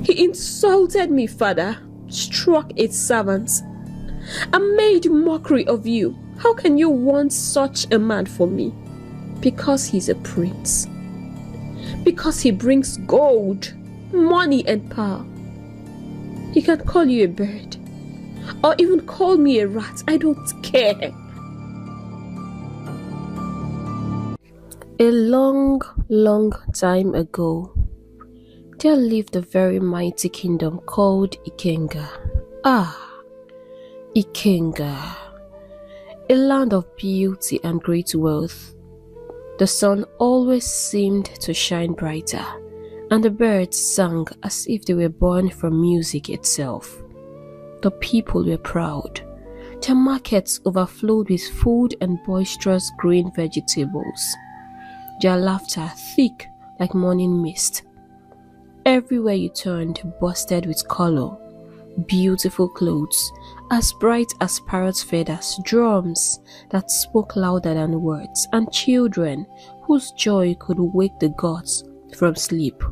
He insulted me, father, struck its servants, and made mockery of you. How can you want such a man for me? Because he's a prince. Because he brings gold, money, and power. He can call you a bird, or even call me a rat. I don't care. A long, long time ago, there lived a very mighty kingdom called Ikenga. Ikenga, a land of beauty and great wealth. The sun always seemed to shine brighter, and the birds sang as if they were born from music itself. The people were proud. Their markets overflowed with food and boisterous green vegetables. Their laughter thick like morning mist. Everywhere you turned bursted with color, beautiful clothes, as bright as parrot feathers, drums that spoke louder than words, and children whose joy could wake the gods from sleep.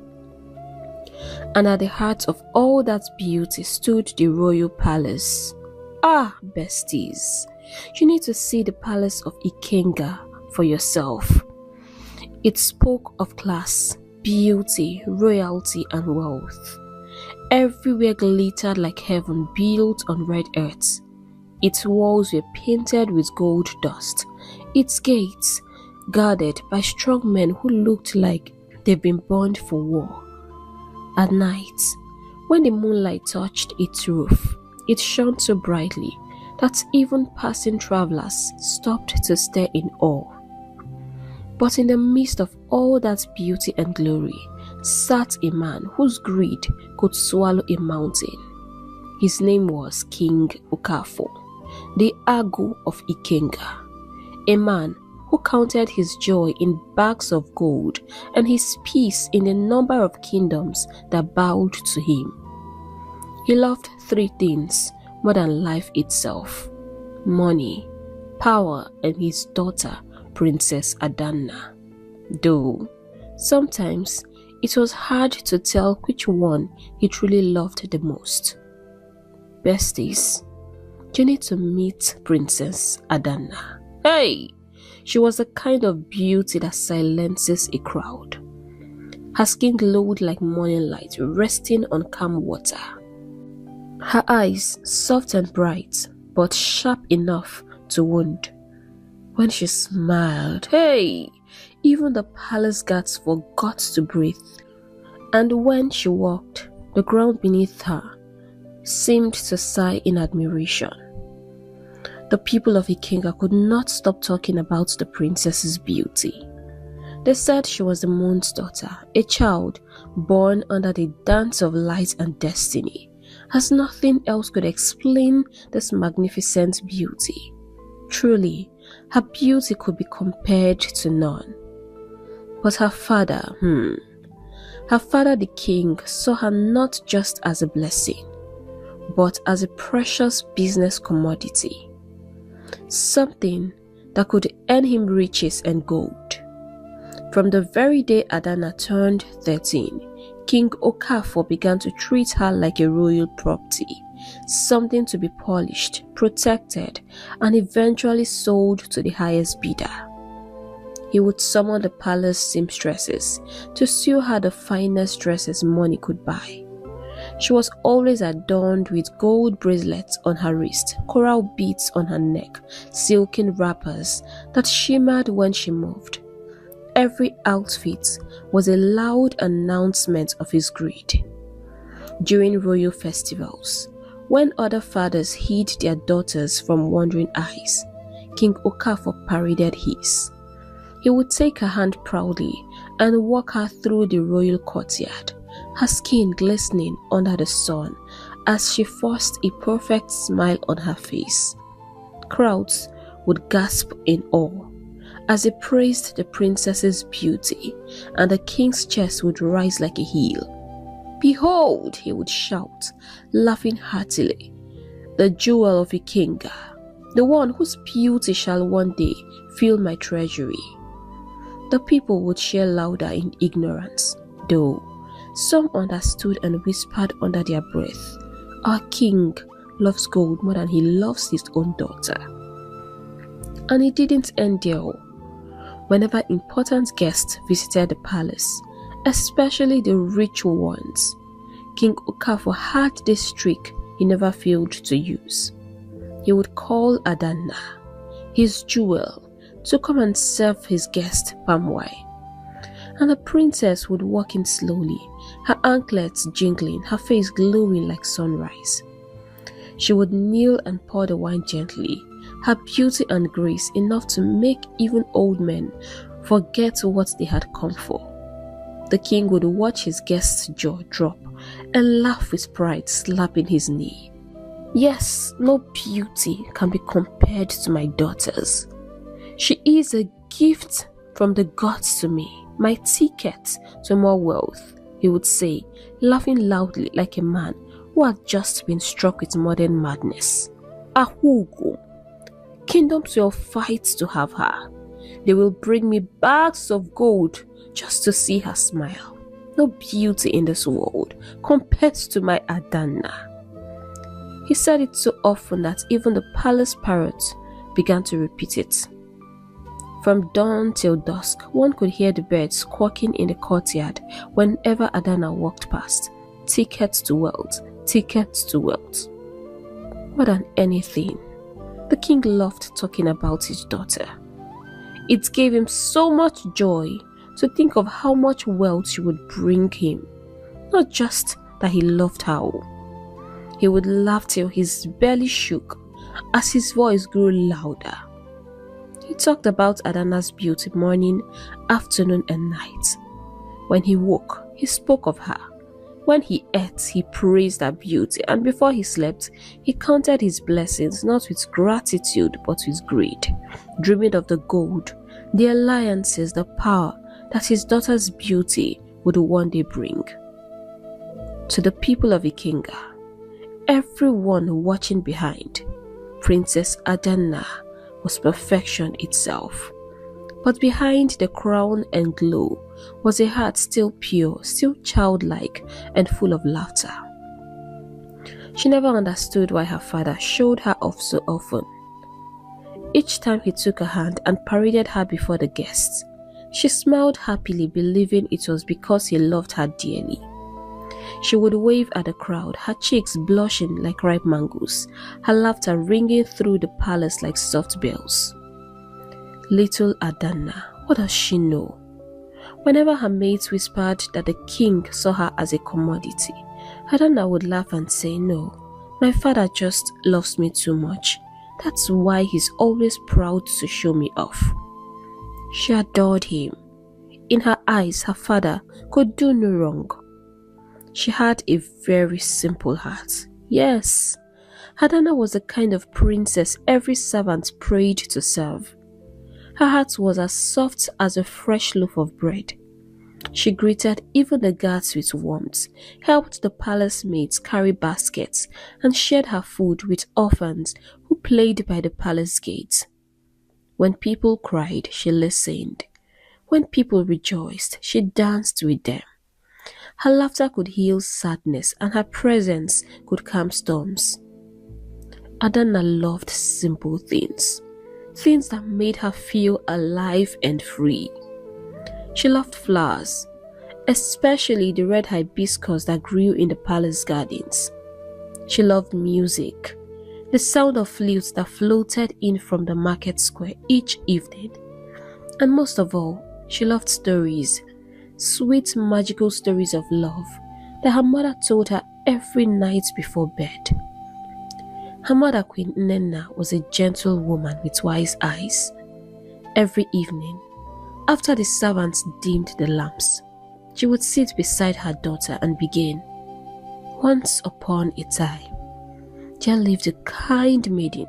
And at the heart of all that beauty stood the royal palace. Besties, you need to see the palace of Ikenga for yourself. It spoke of class, beauty, royalty, and wealth. Everywhere glittered like heaven built on red earth. Its walls were painted with gold dust. Its gates guarded by strong men who looked like they'd been born for war. At night, when the moonlight touched its roof, it shone so brightly that even passing travelers stopped to stare in awe. But in the midst of all that beauty and glory sat a man whose greed could swallow a mountain. His name was King Okafor, the Agu of Ikenga, a man who counted his joy in bags of gold and his peace in the number of kingdoms that bowed to him. He loved three things more than life itself: money, power, and his daughter, Princess Adanna. Though sometimes it was hard to tell which one he truly loved the most. Besties, you need to meet Princess Adanna. Hey! She was the kind of beauty that silences a crowd. Her skin glowed like morning light resting on calm water. Her eyes soft and bright, but sharp enough to wound. When she smiled, hey, even the palace guards forgot to breathe. And when she walked, the ground beneath her seemed to sigh in admiration. The people of Ikenga could not stop talking about the princess's beauty. They said she was the moon's daughter, a child born under the dance of light and destiny, as nothing else could explain this magnificent beauty. Truly, her beauty could be compared to none. But her father the king, saw her not just as a blessing, but as a precious business commodity. Something that could earn him riches and gold. From the very day Adanna turned 13, King Okafor began to treat her like a royal property, something to be polished, protected, and eventually sold to the highest bidder. He would summon the palace seamstresses to sew her the finest dresses money could buy. She was always adorned with gold bracelets on her wrist, coral beads on her neck, silken wrappers that shimmered when she moved. Every outfit was a loud announcement of his greed. During royal festivals, when other fathers hid their daughters from wondering eyes, King Okafor paraded his. He would take her hand proudly and walk her through the royal courtyard, her skin glistening under the sun as she forced a perfect smile on her face. Crowds would gasp in awe as they praised the princess's beauty, and the king's chest would rise like a hill. "Behold," he would shout, laughing heartily, "the jewel of Ikenga, the one whose beauty shall one day fill my treasury." The people would cheer louder in ignorance, though Some understood and whispered under their breath, "Our king loves gold more than he loves his own daughter." And it didn't end there. Whenever important guests visited the palace, especially the ritual ones, King Okafor had this trick he never failed to use. He would call Adanna, his jewel, to come and serve his guest palm wine. And the princess would walk in slowly, her anklets jingling, her face glowing like sunrise. She would kneel and pour the wine gently, her beauty and grace enough to make even old men forget what they had come for. The king would watch his guest's jaw drop and laugh with pride, slapping his knee. "Yes, no beauty can be compared to my daughter's. She is a gift from the gods to me, my ticket to more wealth," he would say, laughing loudly like a man who had just been struck with modern madness. "Ahugo, kingdoms will fight to have her. They will bring me bags of gold just to see her smile. No beauty in this world compared to my Adanna." He said it so often that even the palace parrots began to repeat it. From dawn till dusk, one could hear the birds quacking in the courtyard whenever Adanna walked past. Tickets to wealth, tickets to wealth. More than anything, the king loved talking about his daughter. It gave him so much joy to think of how much wealth she would bring him. Not just that he loved her. He would laugh till his belly shook as his voice grew louder. He talked about Adanna's beauty morning, afternoon and night. When he woke, he spoke of her. When he ate, he praised her beauty, and before he slept, he counted his blessings not with gratitude but with greed, dreaming of the gold, the alliances, the power that his daughter's beauty would one day bring. To the people of Ikenga, everyone watching behind, Princess Adanna was perfection itself. But behind the crown and glow was a heart still pure, still childlike, and full of laughter. She never understood why her father showed her off so often. Each time he took her hand and paraded her before the guests, she smiled happily, believing it was because he loved her dearly. She would wave at the crowd, her cheeks blushing like ripe mangoes, her laughter ringing through the palace like soft bells. Little Adanna, what does she know? Whenever her mates whispered that the king saw her as a commodity, Adanna would laugh and say, "No, my father just loves me too much. That's why he's always proud to show me off." She adored him. In her eyes, her father could do no wrong. She had a very simple heart. Yes, Adanna was the kind of princess every servant prayed to serve. Her heart was as soft as a fresh loaf of bread. She greeted even the guards with warmth, helped the palace maids carry baskets, and shared her food with orphans who played by the palace gates. When people cried, she listened. When people rejoiced, she danced with them. Her laughter could heal sadness, and her presence could calm storms. Adanna loved simple things, things that made her feel alive and free. She loved flowers, especially the red hibiscus that grew in the palace gardens. She loved music, the sound of flutes that floated in from the market square each evening. And most of all, she loved stories, sweet magical stories of love that her mother told her every night before bed. Her mother, Queen Nnenna, was a gentle woman with wise eyes. Every evening, after the servants dimmed the lamps, she would sit beside her daughter and begin, "Once upon a time, there lived a kind maiden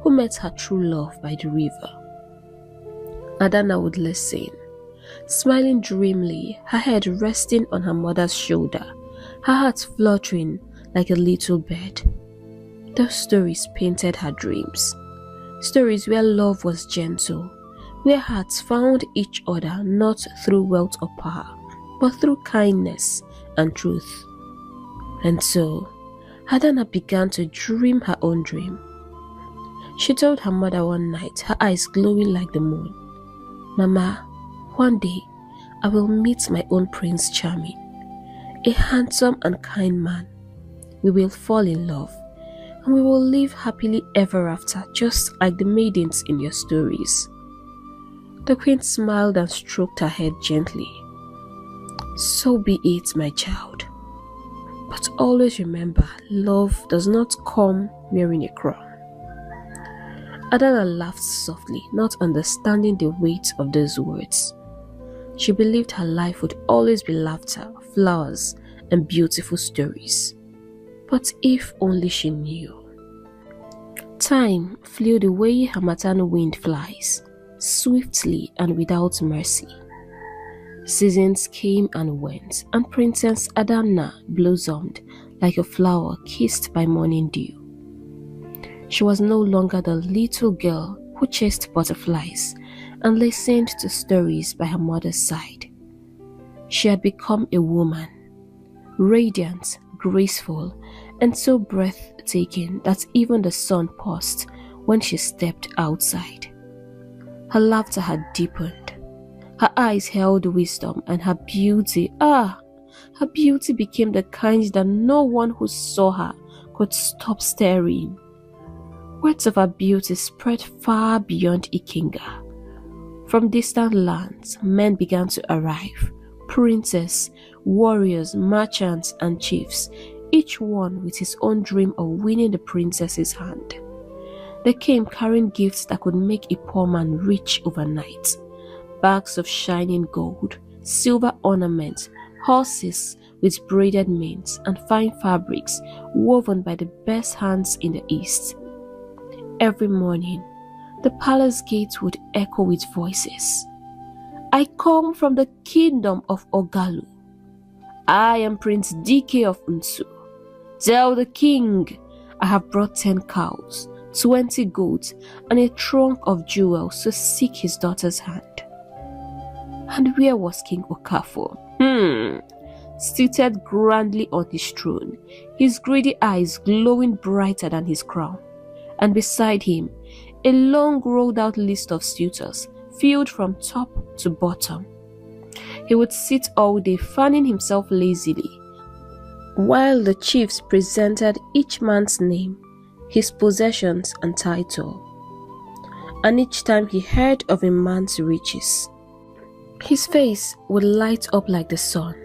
who met her true love by the river." Adanna would listen, smiling dreamily, her head resting on her mother's shoulder, her heart fluttering like a little bird. Those stories painted her dreams, stories where love was gentle, where hearts found each other not through wealth or power, but through kindness and truth. And so, Adana began to dream her own dream. She told her mother one night, her eyes glowing like the moon, "Mama, one day I will meet my own Prince Charming, a handsome and kind man. We will fall in love, and we will live happily ever after, just like the maidens in your stories." The queen smiled and stroked her head gently. "So be it, my child. But always remember, love does not come wearing a crown." Adana laughed softly, not understanding the weight of those words. She believed her life would always be laughter, flowers, and beautiful stories. But if only she knew. Time flew the way Harmattan wind flies, swiftly and without mercy. Seasons came and went, and Princess Adana blossomed like a flower kissed by morning dew. She was no longer the little girl who chased butterflies and listened to stories by her mother's side. She had become a woman, radiant, graceful, and so breathtaking that even the sun paused when she stepped outside. Her laughter had deepened. Her eyes held wisdom, and her beauty became the kind that no one who saw her could stop staring. Words of her beauty spread far beyond Ikenga. From distant lands, men began to arrive, princes, warriors, merchants, and chiefs, each one with his own dream of winning the princess's hand. They came carrying gifts that could make a poor man rich overnight. Bags of shining gold, silver ornaments, horses with braided manes, and fine fabrics woven by the best hands in the East. Every morning, the palace gates would echo with voices. "I come from the kingdom of Ogalu. I am Prince DK of Nsu. Tell the king I have brought 10 cows, 20 goats, and a trunk of jewels to seek his daughter's hand." And where was King Okafor? Seated grandly on his throne, his greedy eyes glowing brighter than his crown. And beside him, a long rolled out list of suitors, filled from top to bottom. He would sit all day fanning himself lazily, while the chiefs presented each man's name, his possessions and title. And each time he heard of a man's riches, his face would light up like the sun.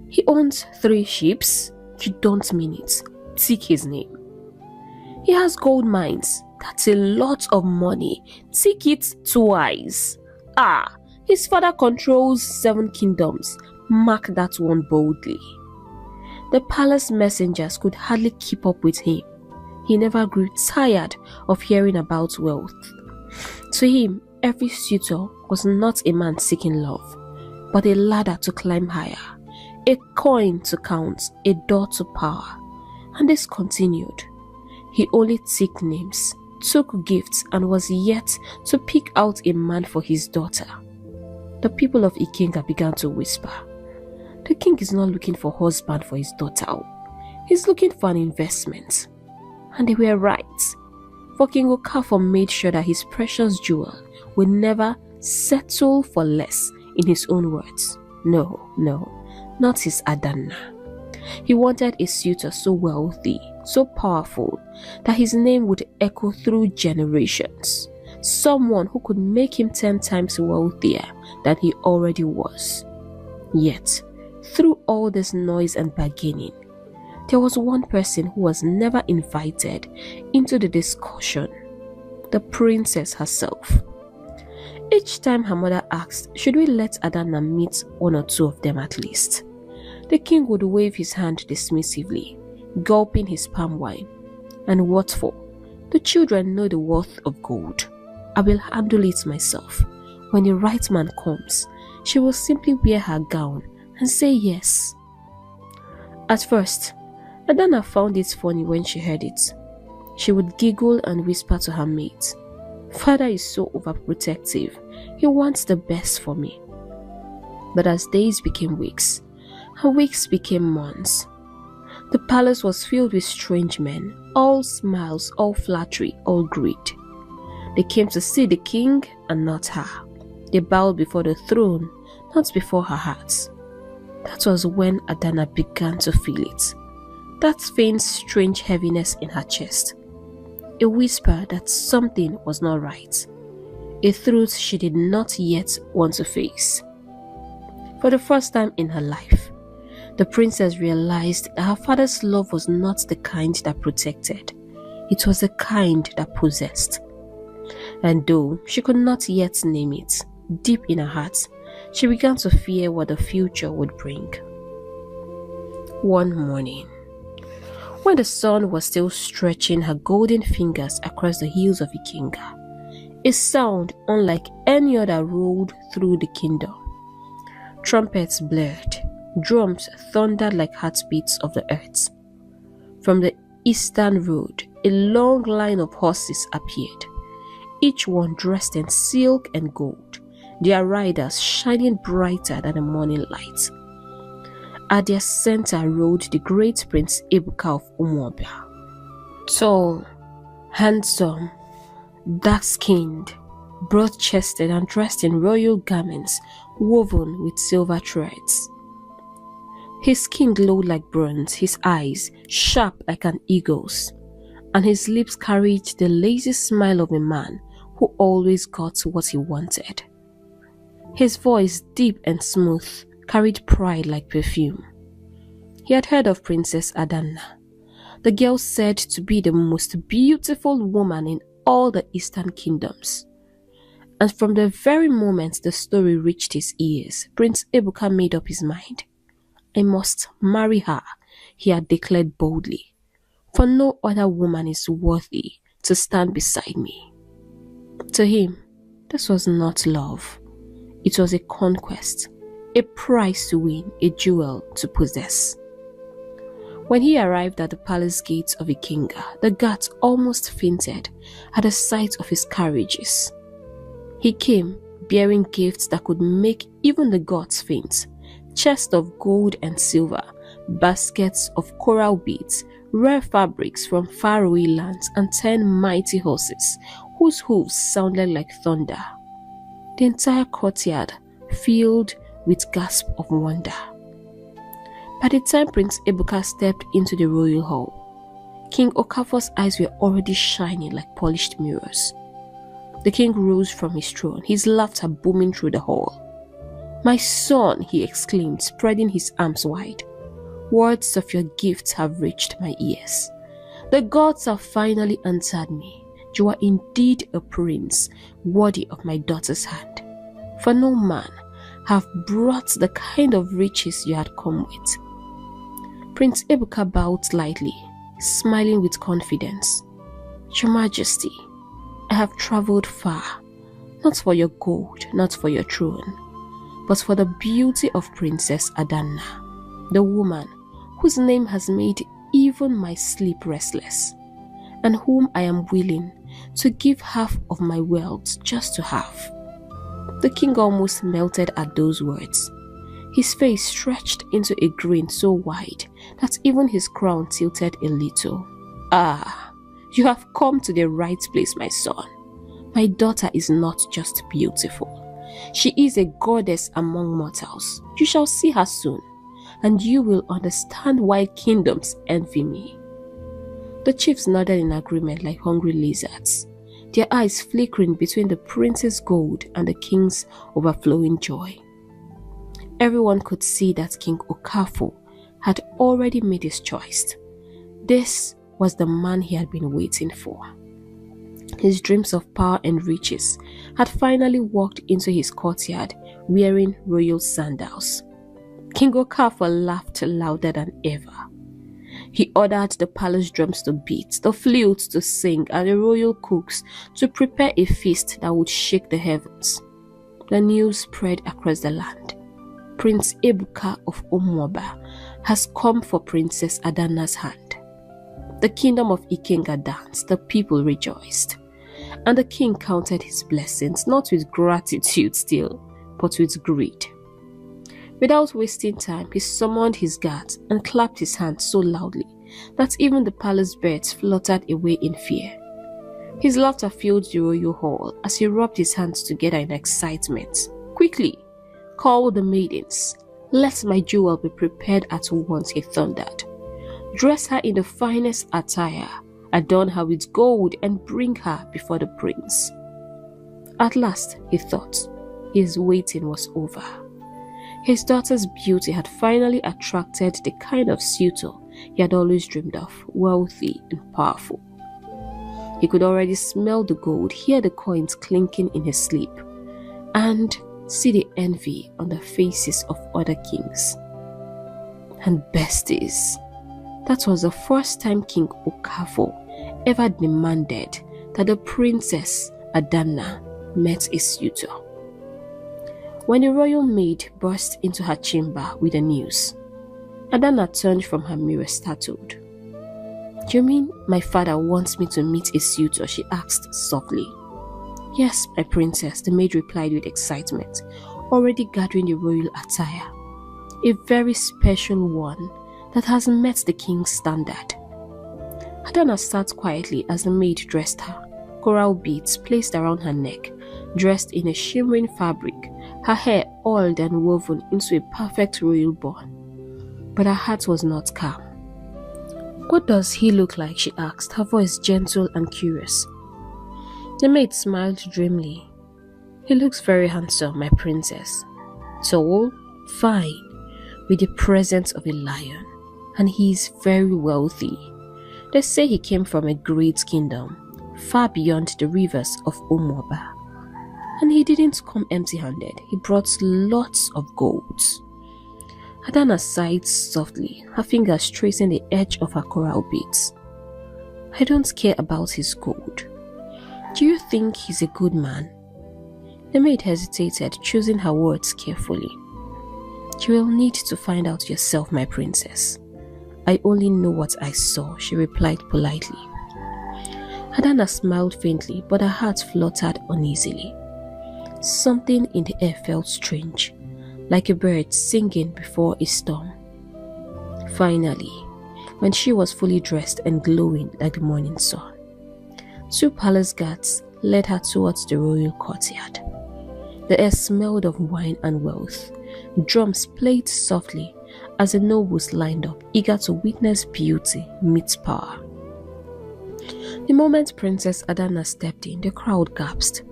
He owns 3 ships? You don't mean it. Tick his name. He has gold mines. That's a lot of money. Tick it twice. His father controls 7 kingdoms. Mark that one boldly. The palace messengers could hardly keep up with him. He never grew tired of hearing about wealth. To him, every suitor was not a man seeking love, but a ladder to climb higher, a coin to count, a door to power. And this continued. He only took names, took gifts, and was yet to pick out a man for his daughter. The people of Ikenga began to whisper, "The king is not looking for a husband for his daughter. He's looking for an investment." And they were right. For King Okafor made sure that his precious jewel would never settle for less, in his own words. No, not his Adana. He wanted a suitor so wealthy, so powerful, that his name would echo through generations. Someone who could make him 10 times wealthier than he already was. Yet, through all this noise and bargaining, there was one person who was never invited into the discussion: the princess herself. Each time her mother asked, should we let Adana meet 1 or 2 of them at least, the king would wave his hand dismissively, gulping his palm wine. And what for? The children know the worth of gold. I will handle it myself. When the right man comes, she will simply wear her gown and say yes. At first, Adana found it funny when she heard it. She would giggle and whisper to her mate, "Father is so overprotective. He wants the best for me." But as days became weeks, and weeks became months. The palace was filled with strange men, all smiles, all flattery, all greed. They came to see the king and not her. They bowed before the throne, not before her heart. That was when Adanna began to feel it. That faint, strange heaviness in her chest. A whisper that something was not right. A truth she did not yet want to face. For the first time in her life, the princess realized that her father's love was not the kind that protected. It was the kind that possessed. And though she could not yet name it, deep in her heart, she began to fear what the future would bring. One morning, when the sun was still stretching her golden fingers across the hills of Ikenga, a sound unlike any other rolled through the kingdom. Trumpets blared, drums thundered like heartbeats of the earth. From the eastern road, a long line of horses appeared, each one dressed in silk and gold, their riders shining brighter than the morning light. At their center rode the great Prince Ebuka of Umuoba. Tall, handsome, dark-skinned, broad-chested and dressed in royal garments woven with silver threads. His skin glowed like bronze, his eyes sharp like an eagle's, and his lips carried the lazy smile of a man who always got what he wanted. His voice, deep and smooth, carried pride like perfume. He had heard of Princess Adanna, the girl said to be the most beautiful woman in all the eastern kingdoms. And from the very moment the story reached his ears, Prince Ebuka made up his mind. I must marry her, he had declared boldly, for no other woman is worthy to stand beside me. To him, this was not love. It was a conquest, a prize to win, a jewel to possess. When he arrived at the palace gates of Ikenga, the guards almost fainted at the sight of his carriages. He came bearing gifts that could make even the gods faint. Chests of gold and silver, baskets of coral beads, rare fabrics from faraway lands, and 10 mighty horses whose hooves sounded like thunder. The entire courtyard filled with gasps of wonder. By the time Prince Ebuka stepped into the royal hall, King Okafor's eyes were already shining like polished mirrors. The king rose from his throne, his laughter booming through the hall. "My son," he exclaimed, spreading his arms wide. "Words of your gifts have reached my ears. The gods have finally answered me. You are indeed a prince, worthy of my daughter's hand. For no man have brought the kind of riches you had come with." Prince Ebuka bowed slightly, smiling with confidence. "Your Majesty, I have traveled far, not for your gold, not for your throne, but for the beauty of Princess Adanna, the woman whose name has made even my sleep restless, and whom I am willing to give half of my wealth just to have." The king almost melted at those words. His face stretched into a grin so wide that even his crown tilted a little. "Ah, you have come to the right place, my son. My daughter is not just beautiful. She is a goddess among mortals. You shall see her soon, and you will understand why kingdoms envy me." The chiefs nodded in agreement like hungry lizards, their eyes flickering between the prince's gold and the king's overflowing joy. Everyone could see that King Okafor had already made his choice. This was the man he had been waiting for. His dreams of power and riches had finally walked into his courtyard wearing royal sandals. King Okafor laughed louder than ever. He ordered the palace drums to beat, the flutes to sing, and the royal cooks to prepare a feast that would shake the heavens. The news spread across the land. Prince Ebuka of Umuoba has come for Princess Adanna's hand. The kingdom of Ikenga danced, the people rejoiced, and the king counted his blessings, not with gratitude still, but with greed. Without wasting time, he summoned his guards and clapped his hands so loudly that even the palace birds fluttered away in fear. His laughter filled the royal hall as he rubbed his hands together in excitement. "Quickly, call the maidens. Let my jewel be prepared at once," he thundered. "Dress her in the finest attire, adorn her with gold, and bring her before the prince." At last, he thought, his waiting was over. His daughter's beauty had finally attracted the kind of suitor he had always dreamed of, wealthy and powerful. He could already smell the gold, hear the coins clinking in his sleep, and see the envy on the faces of other kings. And besties, that was the first time King Okafor ever demanded that the princess Adanna met a suitor. When the royal maid burst into her chamber with the news, Adanna turned from her mirror startled. "Do you mean my father wants me to meet a suitor?" she asked softly. "Yes, my princess," the maid replied with excitement, already gathering the royal attire. "A very special one that has met the king's standard." Adanna sat quietly as the maid dressed her, coral beads placed around her neck, dressed in a shimmering fabric, her hair oiled and woven into a perfect royal bun. But her heart was not calm. "What does he look like?" she asked, her voice gentle and curious. The maid smiled dreamily. "He looks very handsome, my princess. Tall, fine, with the presence of a lion, and he is very wealthy. They say he came from a great kingdom, far beyond the rivers of Umuoba. And he didn't come empty-handed. He brought lots of gold." Adanna sighed softly, her fingers tracing the edge of her coral beads. "I don't care about his gold. Do you think he's a good man?" The maid hesitated, choosing her words carefully. "You will need to find out yourself, my princess. I only know what I saw," she replied politely. Adanna smiled faintly, but her heart fluttered uneasily. Something in the air felt strange, like a bird singing before a storm. Finally, when she was fully dressed and glowing like the morning sun, 2 palace guards led her towards the royal courtyard. The air smelled of wine and wealth. Drums played softly as the nobles lined up, eager to witness beauty meet power. The moment Princess Adanna stepped in, the crowd gasped.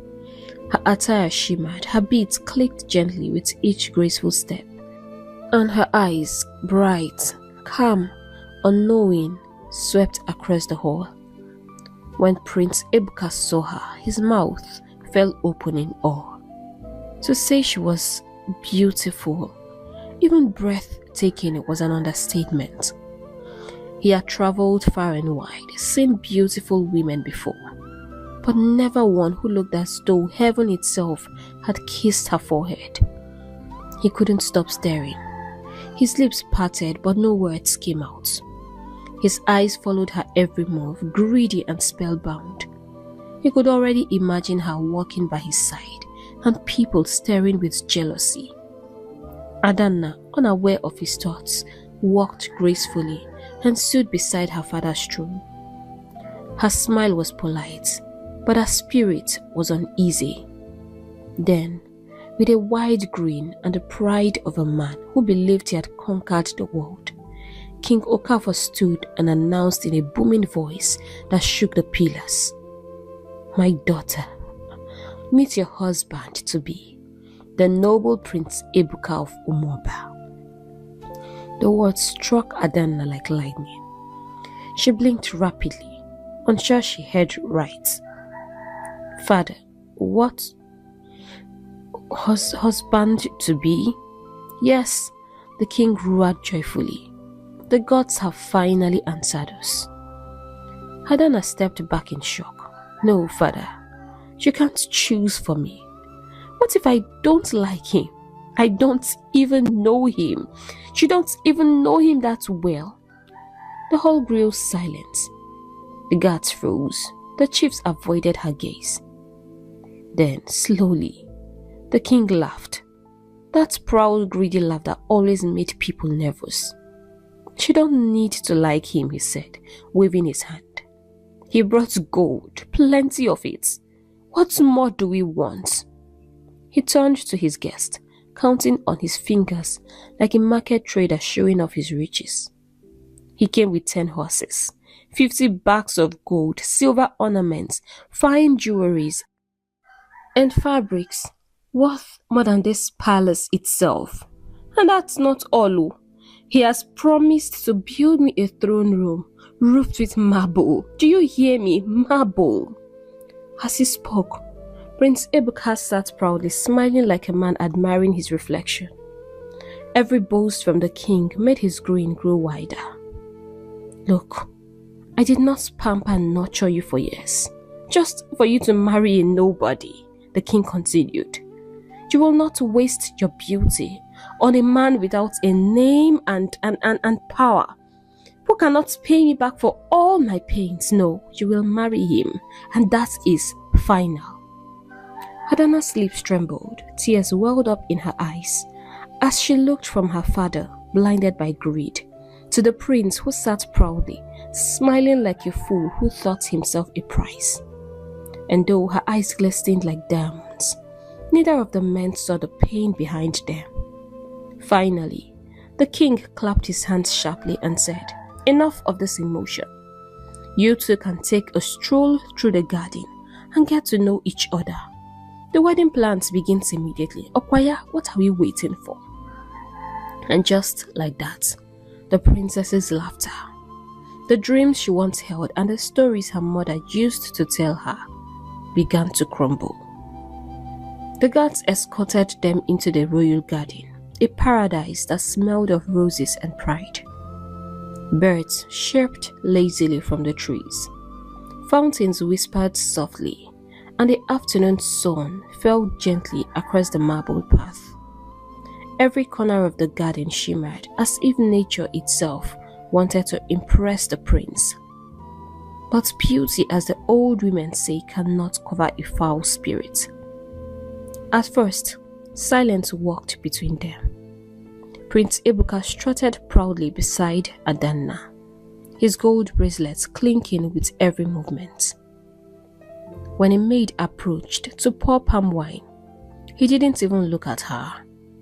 Her attire shimmered, her beads clicked gently with each graceful step, and her eyes, bright, calm, unknowing, swept across the hall. When Prince Ebuka saw her, his mouth fell open in awe. To say she was beautiful, even breathtaking, was an understatement. He had traveled far and wide, seen beautiful women before, but never one who looked as though heaven itself had kissed her forehead. He couldn't stop staring. His lips parted, but no words came out. His eyes followed her every move, greedy and spellbound. He could already imagine her walking by his side, and people staring with jealousy. Adanna, unaware of his thoughts, walked gracefully and stood beside her father's throne. Her smile was polite, but her spirit was uneasy. Then, with a wide grin and the pride of a man who believed he had conquered the world, King Okafor stood and announced in a booming voice that shook the pillars, "My daughter, meet your husband-to-be, the noble Prince Ebuka of Umuoba." The words struck Adanna like lightning. She blinked rapidly, unsure she heard right. "Father, what? Husband-to-be?" "Yes," the king roared joyfully. "The gods have finally answered us." Adanna stepped back in shock. "No, father, you can't choose for me. What if I don't like him? I don't even know him. You don't even know him that well." The hall grew silent. The guards froze. The chiefs avoided her gaze. Then, slowly, the king laughed. That proud, greedy laughter always made people nervous. "You don't need to like him," he said, waving his hand. "He brought gold, plenty of it. What more do we want?" He turned to his guest, counting on his fingers like a market trader showing off his riches. He came with 10 horses, 50 bags of gold, silver ornaments, fine jewelries, and fabrics worth more than this palace itself. And that's not all. He has promised to build me a throne room roofed with marble. Do you hear me? Marble. As he spoke, Prince Ebuka sat proudly, smiling like a man admiring his reflection. Every boast from the king made his grin grow wider. "Look, I did not pamper and nurture you for years, just for you to marry a nobody," the king continued. "You will not waste your beauty on a man without a name and power, who cannot pay me back for all my pains. No, you will marry him, and that is final." Adana's lips trembled, tears welled up in her eyes as she looked from her father, blinded by greed, to the prince who sat proudly, smiling like a fool who thought himself a prize. And though her eyes glistened like diamonds, neither of the men saw the pain behind them. Finally, the king clapped his hands sharply and said, "Enough of this emotion. You two can take a stroll through the garden and get to know each other. The wedding plans begins immediately. Okwaya, what are we waiting for?" And just like that, the princess's laughter, the dreams she once held, and the stories her mother used to tell her began to crumble. The guards escorted them into the royal garden, a paradise that smelled of roses and pride. Birds chirped lazily from the trees. Fountains whispered softly, and the afternoon sun fell gently across the marble path. Every corner of the garden shimmered as if nature itself wanted to impress the prince. But beauty, as the old women say, cannot cover a foul spirit. At first, silence walked between them. Prince Ebuka strutted proudly beside Adana, his gold bracelets clinking with every movement. When a maid approached to pour palm wine, he didn't even look at her.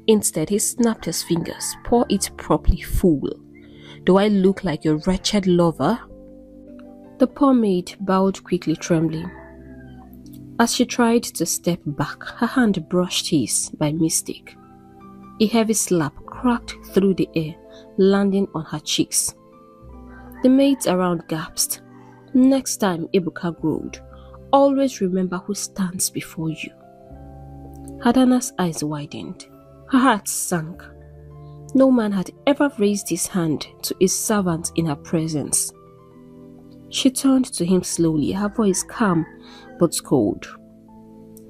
Instead, he snapped his fingers. "Pour it properly, fool. Do I look like your wretched lover?" The poor maid bowed quickly, trembling. As she tried to step back, her hand brushed his by mistake. A heavy slap cracked through the air, landing on her cheeks. The maids around gasped. "Next time," Ebuka growled, "always remember who stands before you." Adana's eyes widened. Her heart sank. No man had ever raised his hand to a servant in her presence. She turned to him slowly, her voice calm but cold.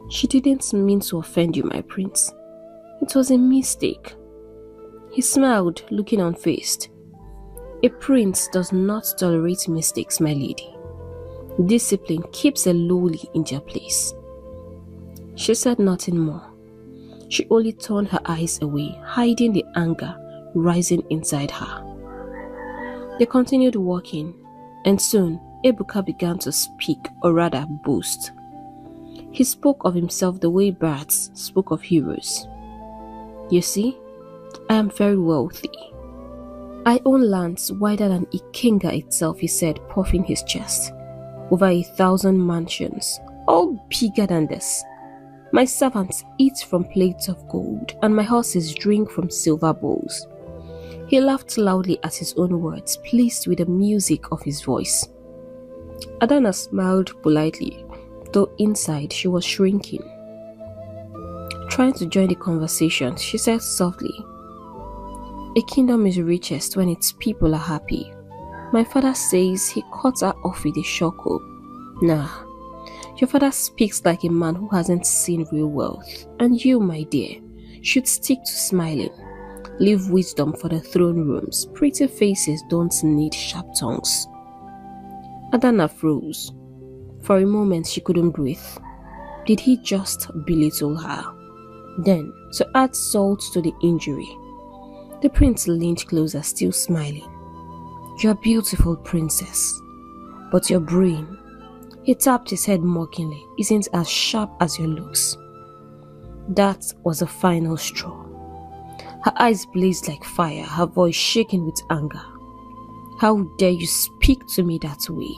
"She didn't mean to offend you, my prince. It was a mistake." He smiled, looking unfazed. "A prince does not tolerate mistakes, my lady. Discipline keeps a lowly in their place." She said nothing more. She only turned her eyes away, hiding the anger rising inside her. They continued walking, and soon Ebuka began to speak, or rather boast. He spoke of himself the way birds spoke of heroes. "You see, I am very wealthy. I own lands wider than Ikenga itself," he said, puffing his chest. "Over 1,000 mansions, all bigger than this. My servants eat from plates of gold, and my horses drink from silver bowls." He laughed loudly at his own words, pleased with the music of his voice. Adana smiled politely, though inside she was shrinking. Trying to join the conversation, she said softly, "A kingdom is richest when its people are happy. My father says," he cut her off with a chuckle. "Nah, your father speaks like a man who hasn't seen real wealth. And you, my dear, should stick to smiling. Leave wisdom for the throne rooms. Pretty faces don't need sharp tongues." Adana froze. For a moment she couldn't breathe. Did he just belittle her? Then, to add salt to the injury, the prince leaned closer, still smiling. "You're a beautiful princess, but your brain," he tapped his head mockingly, "isn't as sharp as your looks." That was the final straw. Her eyes blazed like fire, her voice shaking with anger. "How dare you speak to me that way?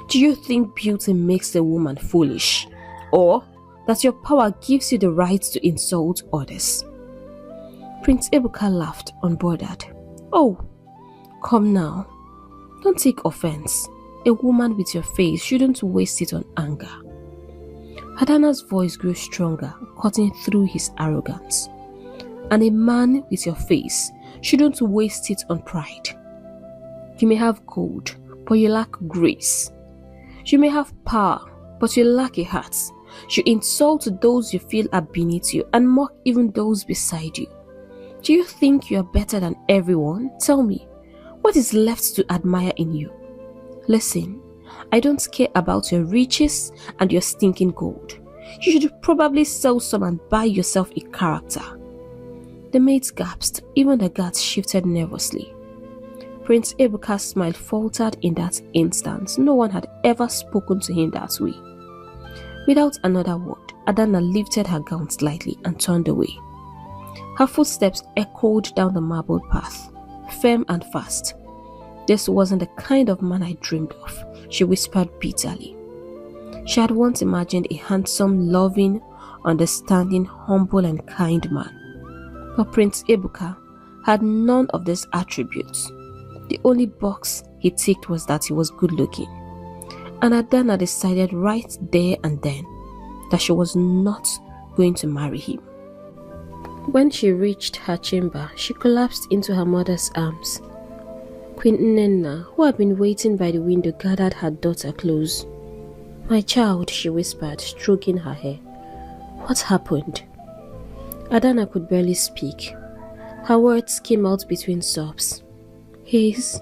Do you think beauty makes a woman foolish? Or that your power gives you the right to insult others?" Prince Ebuka laughed, unbothered. "Oh, come now. Don't take offense. A woman with your face shouldn't waste it on anger." Adana's voice grew stronger, cutting through his arrogance. "And a man with your face shouldn't waste it on pride. You may have gold, but you lack grace. You may have power, but you lack a heart. You insult those you feel are beneath you and mock even those beside you. Do you think you are better than everyone? Tell me, what is left to admire in you? Listen, I don't care about your riches and your stinking gold. You should probably sell some and buy yourself a character." The maids gasped, even the guards shifted nervously. Prince Ebuka's smile faltered in that instant. No one had ever spoken to him that way. Without another word, Adana lifted her gown slightly and turned away. Her footsteps echoed down the marble path, firm and fast. "This wasn't the kind of man I dreamed of," she whispered bitterly. She had once imagined a handsome, loving, understanding, humble and kind man. But Prince Ebuka had none of these attributes. The only box he ticked was that he was good looking. And Adana decided right there and then that she was not going to marry him. When she reached her chamber, she collapsed into her mother's arms. Queen Nnenna, who had been waiting by the window, gathered her daughter close. "My child," she whispered, stroking her hair. "What happened?" Adana could barely speak. Her words came out between sobs. He's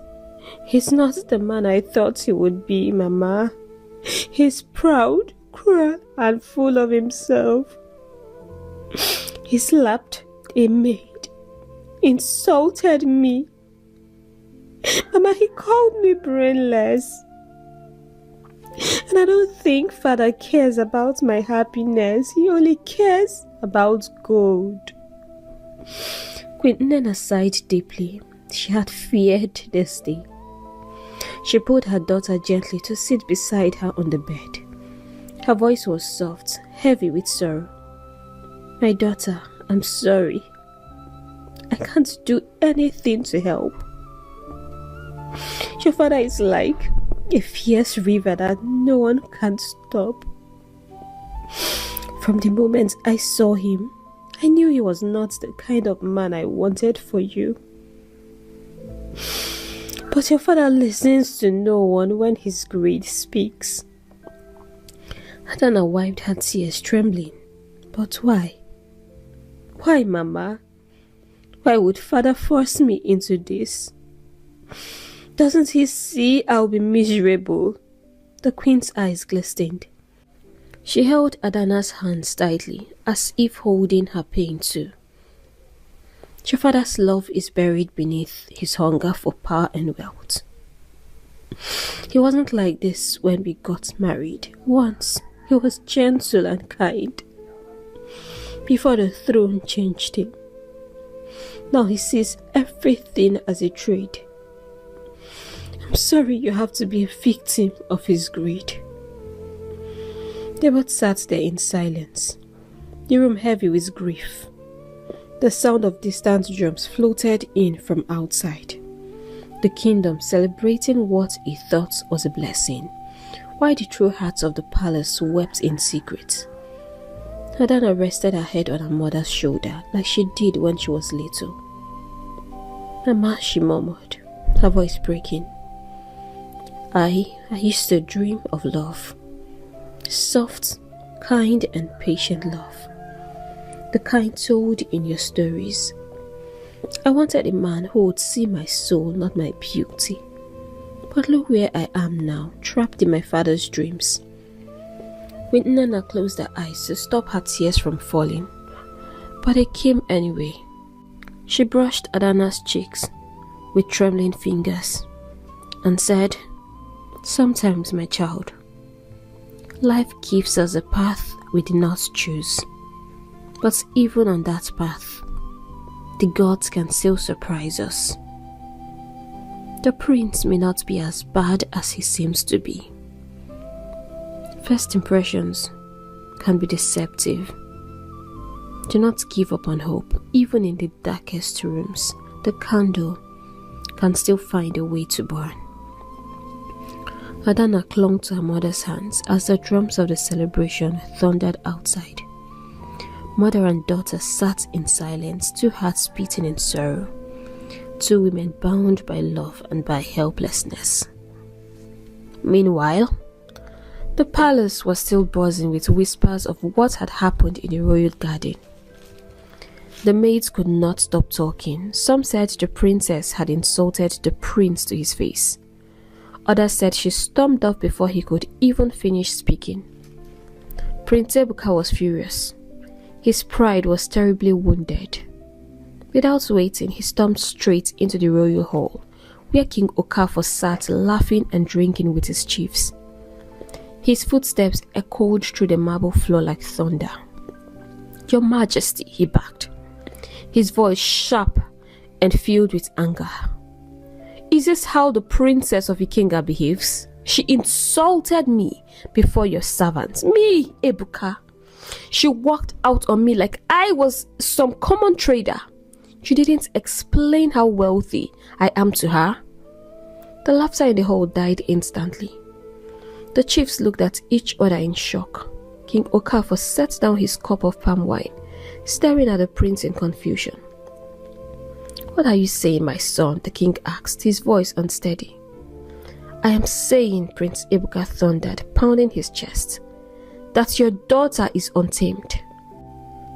not the man I thought he would be, Mama. He's proud, cruel, and full of himself. He slapped a maid, insulted me. Mama, he called me brainless. And I don't think Father cares about my happiness. He only cares about gold." Queen Nnenna sighed deeply. She had feared this day. She pulled her daughter gently to sit beside her on the bed. Her voice was soft, heavy with sorrow. "My daughter, I'm sorry. I can't do anything to help. Your father is like a fierce river that no one can stop. From the moment I saw him, I knew he was not the kind of man I wanted for you. But your father listens to no one when his greed speaks." Adana wiped her tears, trembling. "But why? Why, Mama? Why would Father force me into this? Doesn't he see I'll be miserable?" The queen's eyes glistened. She held Adana's hands tightly, as if holding her pain too. "Your father's love is buried beneath his hunger for power and wealth. He wasn't like this when we got married. Once, he was gentle and kind. Before the throne changed him. Now he sees everything as a trade. I'm sorry you have to be a victim of his greed." They both sat there in silence, the room heavy with grief. The sound of distant drums floated in from outside. The kingdom celebrating what he thought was a blessing, while the true hearts of the palace wept in secret. Adana rested her head on her mother's shoulder like she did when she was little. "Mama," she murmured, her voice breaking. I used to dream of love. Soft, kind and patient love. The kind told in your stories. I wanted a man who would see my soul, not my beauty. But look where I am now, trapped in my father's dreams." Queen Nnenna closed her eyes to stop her tears from falling. but they came anyway. She brushed Adana's cheeks with trembling fingers and said, "Sometimes, my child, life gives us a path we did not choose. But even on that path, the gods can still surprise us. The prince may not be as bad as he seems to be. First impressions can be deceptive. Do not give up on hope. Even in the darkest rooms, the candle can still find a way to burn." Adana clung to her mother's hands as the drums of the celebration thundered outside. Mother and daughter sat in silence, two hearts beating in sorrow, two women bound by love and by helplessness. Meanwhile, the palace was still buzzing with whispers of what had happened in the royal garden. The maids could not stop talking. Some said the princess had insulted the prince to his face. Others said she stormed off before he could even finish speaking. Prince Ebuka was furious. His pride was terribly wounded. Without waiting, he stormed straight into the royal hall, where King Okafor sat laughing and drinking with his chiefs. His footsteps echoed through the marble floor like thunder. "Your Majesty," he barked, his voice sharp and filled with anger. "Is this how the princess of Ikenga behaves? She insulted me before your servants. Me, Ebuka. She walked out on me like I was some common trader. She didn't explain how wealthy I am to her." The laughter in the hall died instantly. The chiefs looked at each other in shock. King Okafor set down his cup of palm wine, staring at the prince in confusion. "What are you saying, my son?" the king asked, his voice unsteady. "I am saying," Prince Ebuka thundered, pounding his chest, "that your daughter is untamed.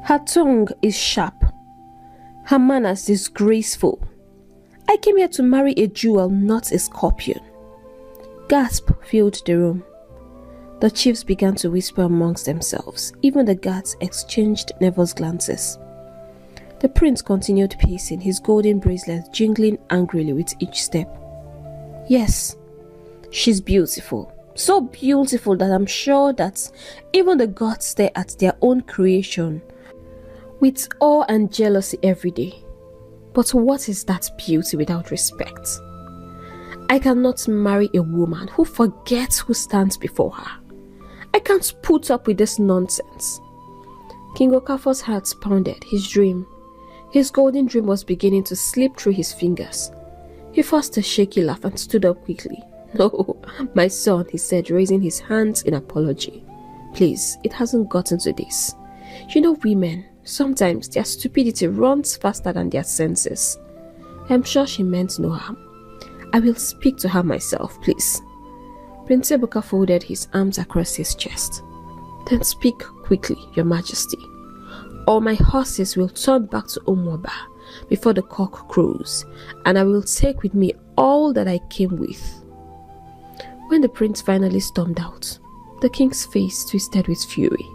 Her tongue is sharp, her manners disgraceful. I came here to marry a jewel, not a scorpion." Gasp filled the room. The chiefs began to whisper amongst themselves. Even the guards exchanged nervous glances. The prince continued pacing, his golden bracelet jingling angrily with each step. "Yes, she's beautiful. So beautiful that I'm sure that even the gods stare at their own creation with awe and jealousy every day. But what is that beauty without respect? I cannot marry a woman who forgets who stands before her. I can't put up with this nonsense." King Okafor's heart pounded. His golden dream was beginning to slip through his fingers. He forced a shaky laugh and stood up quickly. "No, my son," he said, raising his hands in apology. "Please, it hasn't gotten to this. You know women, sometimes their stupidity runs faster than their senses. I'm sure she meant no harm. I will speak to her myself, please." Prince Ebuka folded his arms across his chest. "Then speak quickly, your Majesty, or my horses will turn back to Umuoba before the cock crows, and I will take with me all that I came with." When the prince finally stormed out, the king's face twisted with fury.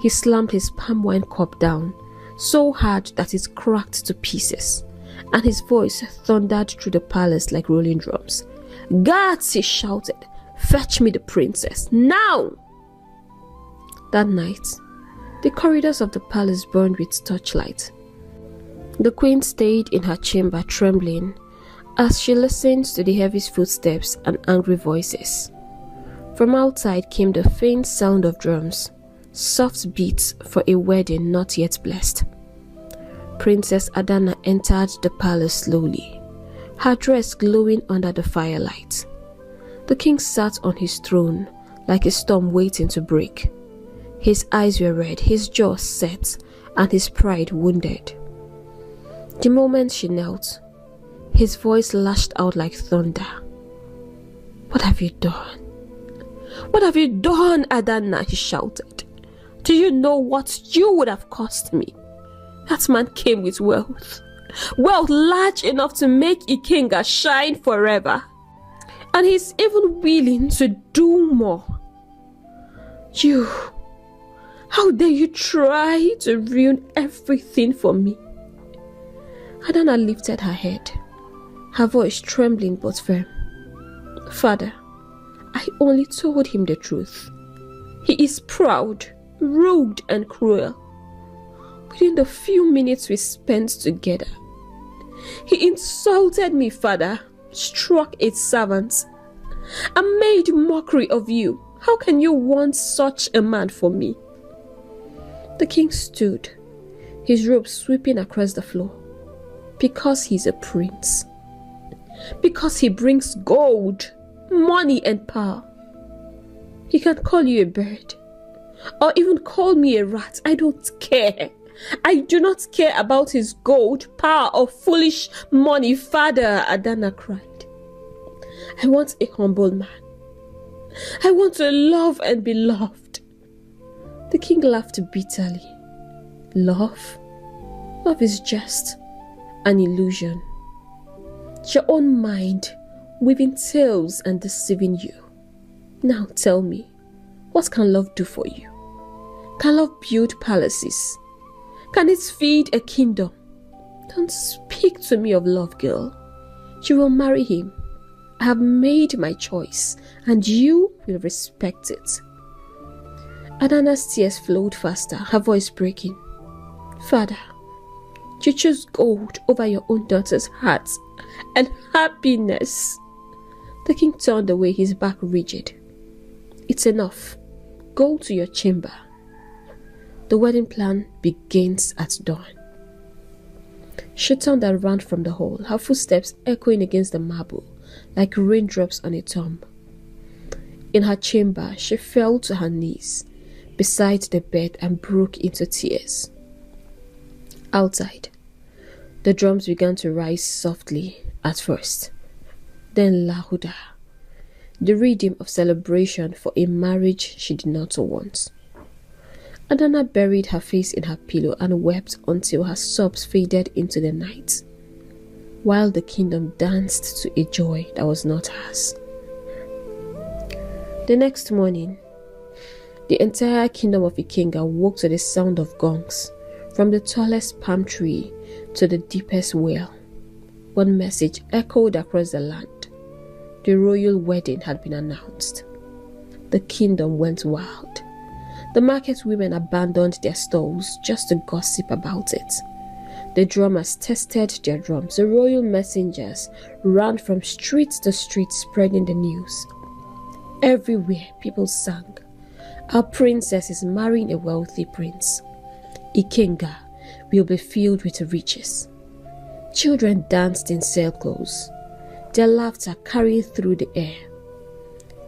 He slammed his palm wine cup down so hard that it cracked to pieces, and his voice thundered through the palace like rolling drums. "Guards!" he shouted. "Fetch me the princess, now!" That night, the corridors of the palace burned with torchlight. The queen stayed in her chamber trembling as she listened to the heavy footsteps and angry voices. From outside came the faint sound of drums, soft beats for a wedding not yet blessed. Princess Adana entered the palace slowly, her dress glowing under the firelight. The king sat on his throne like a storm waiting to break. His eyes were red, his jaw set, and his pride wounded. The moment she knelt, his voice lashed out like thunder. "What have you done? What have you done, Adana?" he shouted. "Do you know what you would have cost me? That man came with wealth large enough to make Ikenga shine forever. And he's even willing to do more. You How dare you try to ruin everything for me? Adana lifted her head, her voice trembling but firm. Father, I only told him the truth. He is proud, rude and cruel. Within the few minutes we spent together, he insulted me, Father, struck its servants, and made mockery of you. How can you want such a man for me? The king stood, his robe sweeping across the floor. Because he's a prince. Because he brings gold, money and power. He can call you a bird, or even call me a rat. I don't care. I do not care about his gold, power or foolish money, Father, Adana cried. I want a humble man. I want to love and be loved. The king laughed bitterly. Love? Love is just an illusion. It's your own mind weaving tales and deceiving you. Now tell me, what can love do for you? Can love build palaces? Can it feed a kingdom? Don't speak to me of love, girl. You will marry him. I have made my choice, and you will respect it. Adana's tears flowed faster, her voice breaking. Father, you choose gold over your own daughter's heart and happiness. The king turned away, his back rigid. It's enough. Go to your chamber. The wedding plan begins at dawn. She turned and ran from the hall, her footsteps echoing against the marble like raindrops on a tomb. In her chamber, she fell to her knees beside the bed and broke into tears. Outside, the drums began to rise softly at first, then louder, the rhythm of celebration for a marriage she did not want. Adana buried her face in her pillow and wept until her sobs faded into the night, while the kingdom danced to a joy that was not hers. The next morning, the entire kingdom of Ikenga woke to the sound of gongs, from the tallest palm tree to the deepest well. One message echoed across the land. The royal wedding had been announced. The kingdom went wild. The market women abandoned their stalls just to gossip about it. The drummers tested their drums. The royal messengers ran from street to street spreading the news. Everywhere people sang, "Our princess is marrying a wealthy prince. Ikenga will be filled with riches." Children danced in sailcloths, their laughter carried through the air.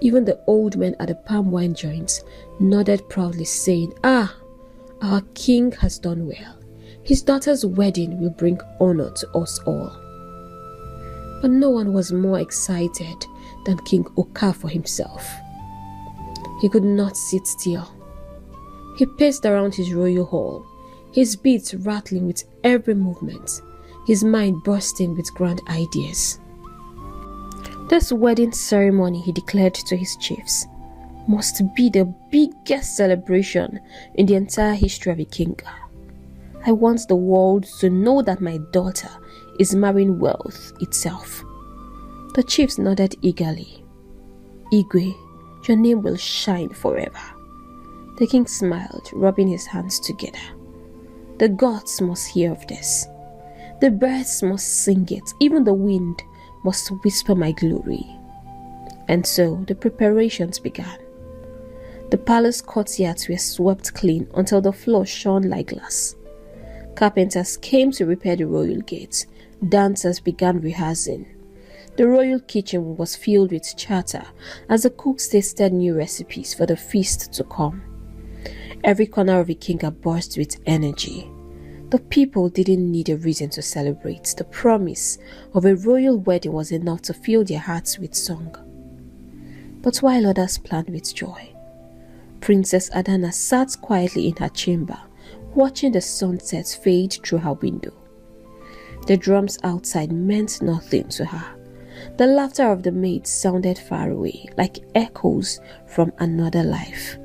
Even the old men at the palm wine joints nodded proudly, saying, "Ah, our king has done well. His daughter's wedding will bring honor to us all." But no one was more excited than King Okafor himself. He could not sit still. He paced around his royal hall, his beats rattling with every movement, his mind bursting with grand ideas. This wedding ceremony, he declared to his chiefs, must be the biggest celebration in the entire history of Ikenga. I want the world to know that my daughter is marrying wealth itself. The chiefs nodded eagerly. "Igwe, your name will shine forever." The king smiled, rubbing his hands together. "The gods must hear of this. The birds must sing it. Even the wind must whisper my glory." And so the preparations began. The palace courtyards were swept clean until the floor shone like glass. Carpenters came to repair the royal gates. Dancers began rehearsing. The royal kitchen was filled with chatter as the cooks tasted new recipes for the feast to come. Every corner of Ikenga burst with energy. The people didn't need a reason to celebrate. The promise of a royal wedding was enough to fill their hearts with song. But while others planned with joy, Princess Adana sat quietly in her chamber, watching the sunset fade through her window. The drums outside meant nothing to her. The laughter of the maids sounded far away, like echoes from another life.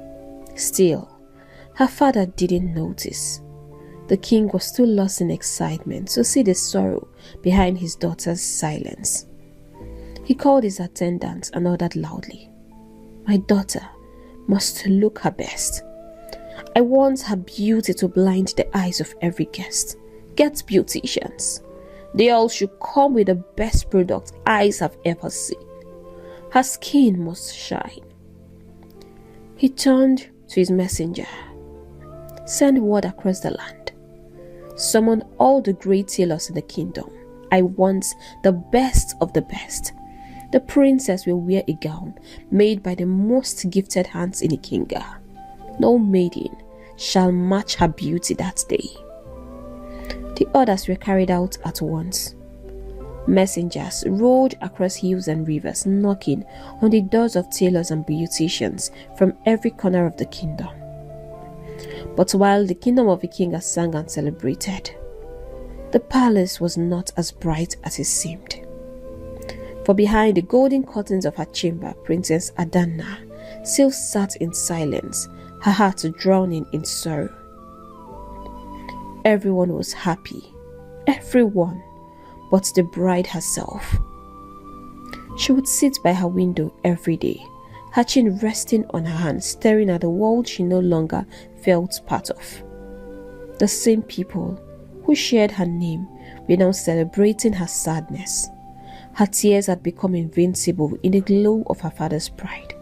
Still, Her father didn't notice. The king was too lost in excitement to see the sorrow behind his daughter's silence. He called his attendants and ordered loudly, "My daughter must look her best. I want her beauty to blind the eyes of every guest. Get beauticians. They all should come with the best product eyes have ever seen. Her skin must shine." He turned to his messenger. "Send word across the land. Summon all the great tailors in the kingdom. I want the best of the best. The princess will wear a gown made by the most gifted hands in Ikenga. No maiden shall match her beauty that day." The orders were carried out at once. Messengers rode across hills and rivers, knocking on the doors of tailors and beauticians from every corner of the kingdom. But while the kingdom of Ikenga sang and celebrated, the palace was not as bright as it seemed. For behind the golden curtains of her chamber, Princess Adanna still sat in silence, her heart drowning in sorrow. Everyone was happy, everyone but the bride herself. She would sit by her window every day, her chin resting on her hand, staring at the world she no longer felt part of. The same people who shared her name were now celebrating her sadness. Her tears had become invincible in the glow of her father's pride.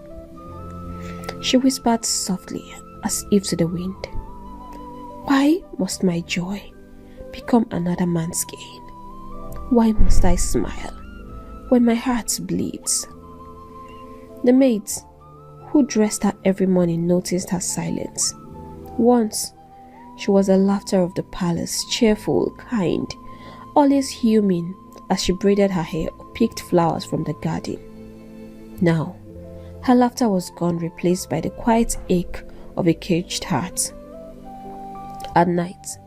She whispered softly, as if to the wind, "Why must my joy become another man's gain? Why must I smile when my heart bleeds?" The maids who dressed her every morning noticed her silence. Once, she was the laughter of the palace, cheerful, kind, always humming as she braided her hair or picked flowers from the garden. Now, her laughter was gone, replaced by the quiet ache of a caged heart. At night,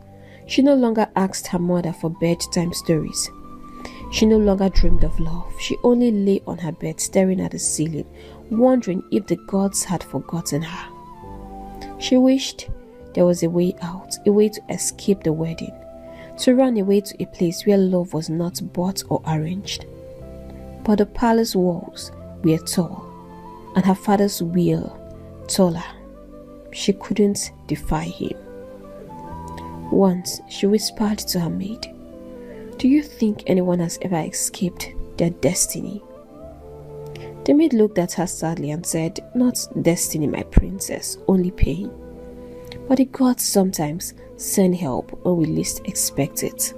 she no longer asked her mother for bedtime stories. She no longer dreamed of love. She only lay on her bed staring at the ceiling, wondering if the gods had forgotten her. She wished there was a way out, a way to escape the wedding, to run away to a place where love was not bought or arranged. But the palace walls were tall, and her father's will taller. She couldn't defy him. Once she whispered to her maid, "Do you think anyone has ever escaped their destiny?" The maid looked at her sadly and said, "Not destiny, my princess, only pain. But the gods sometimes send help when we least expect it."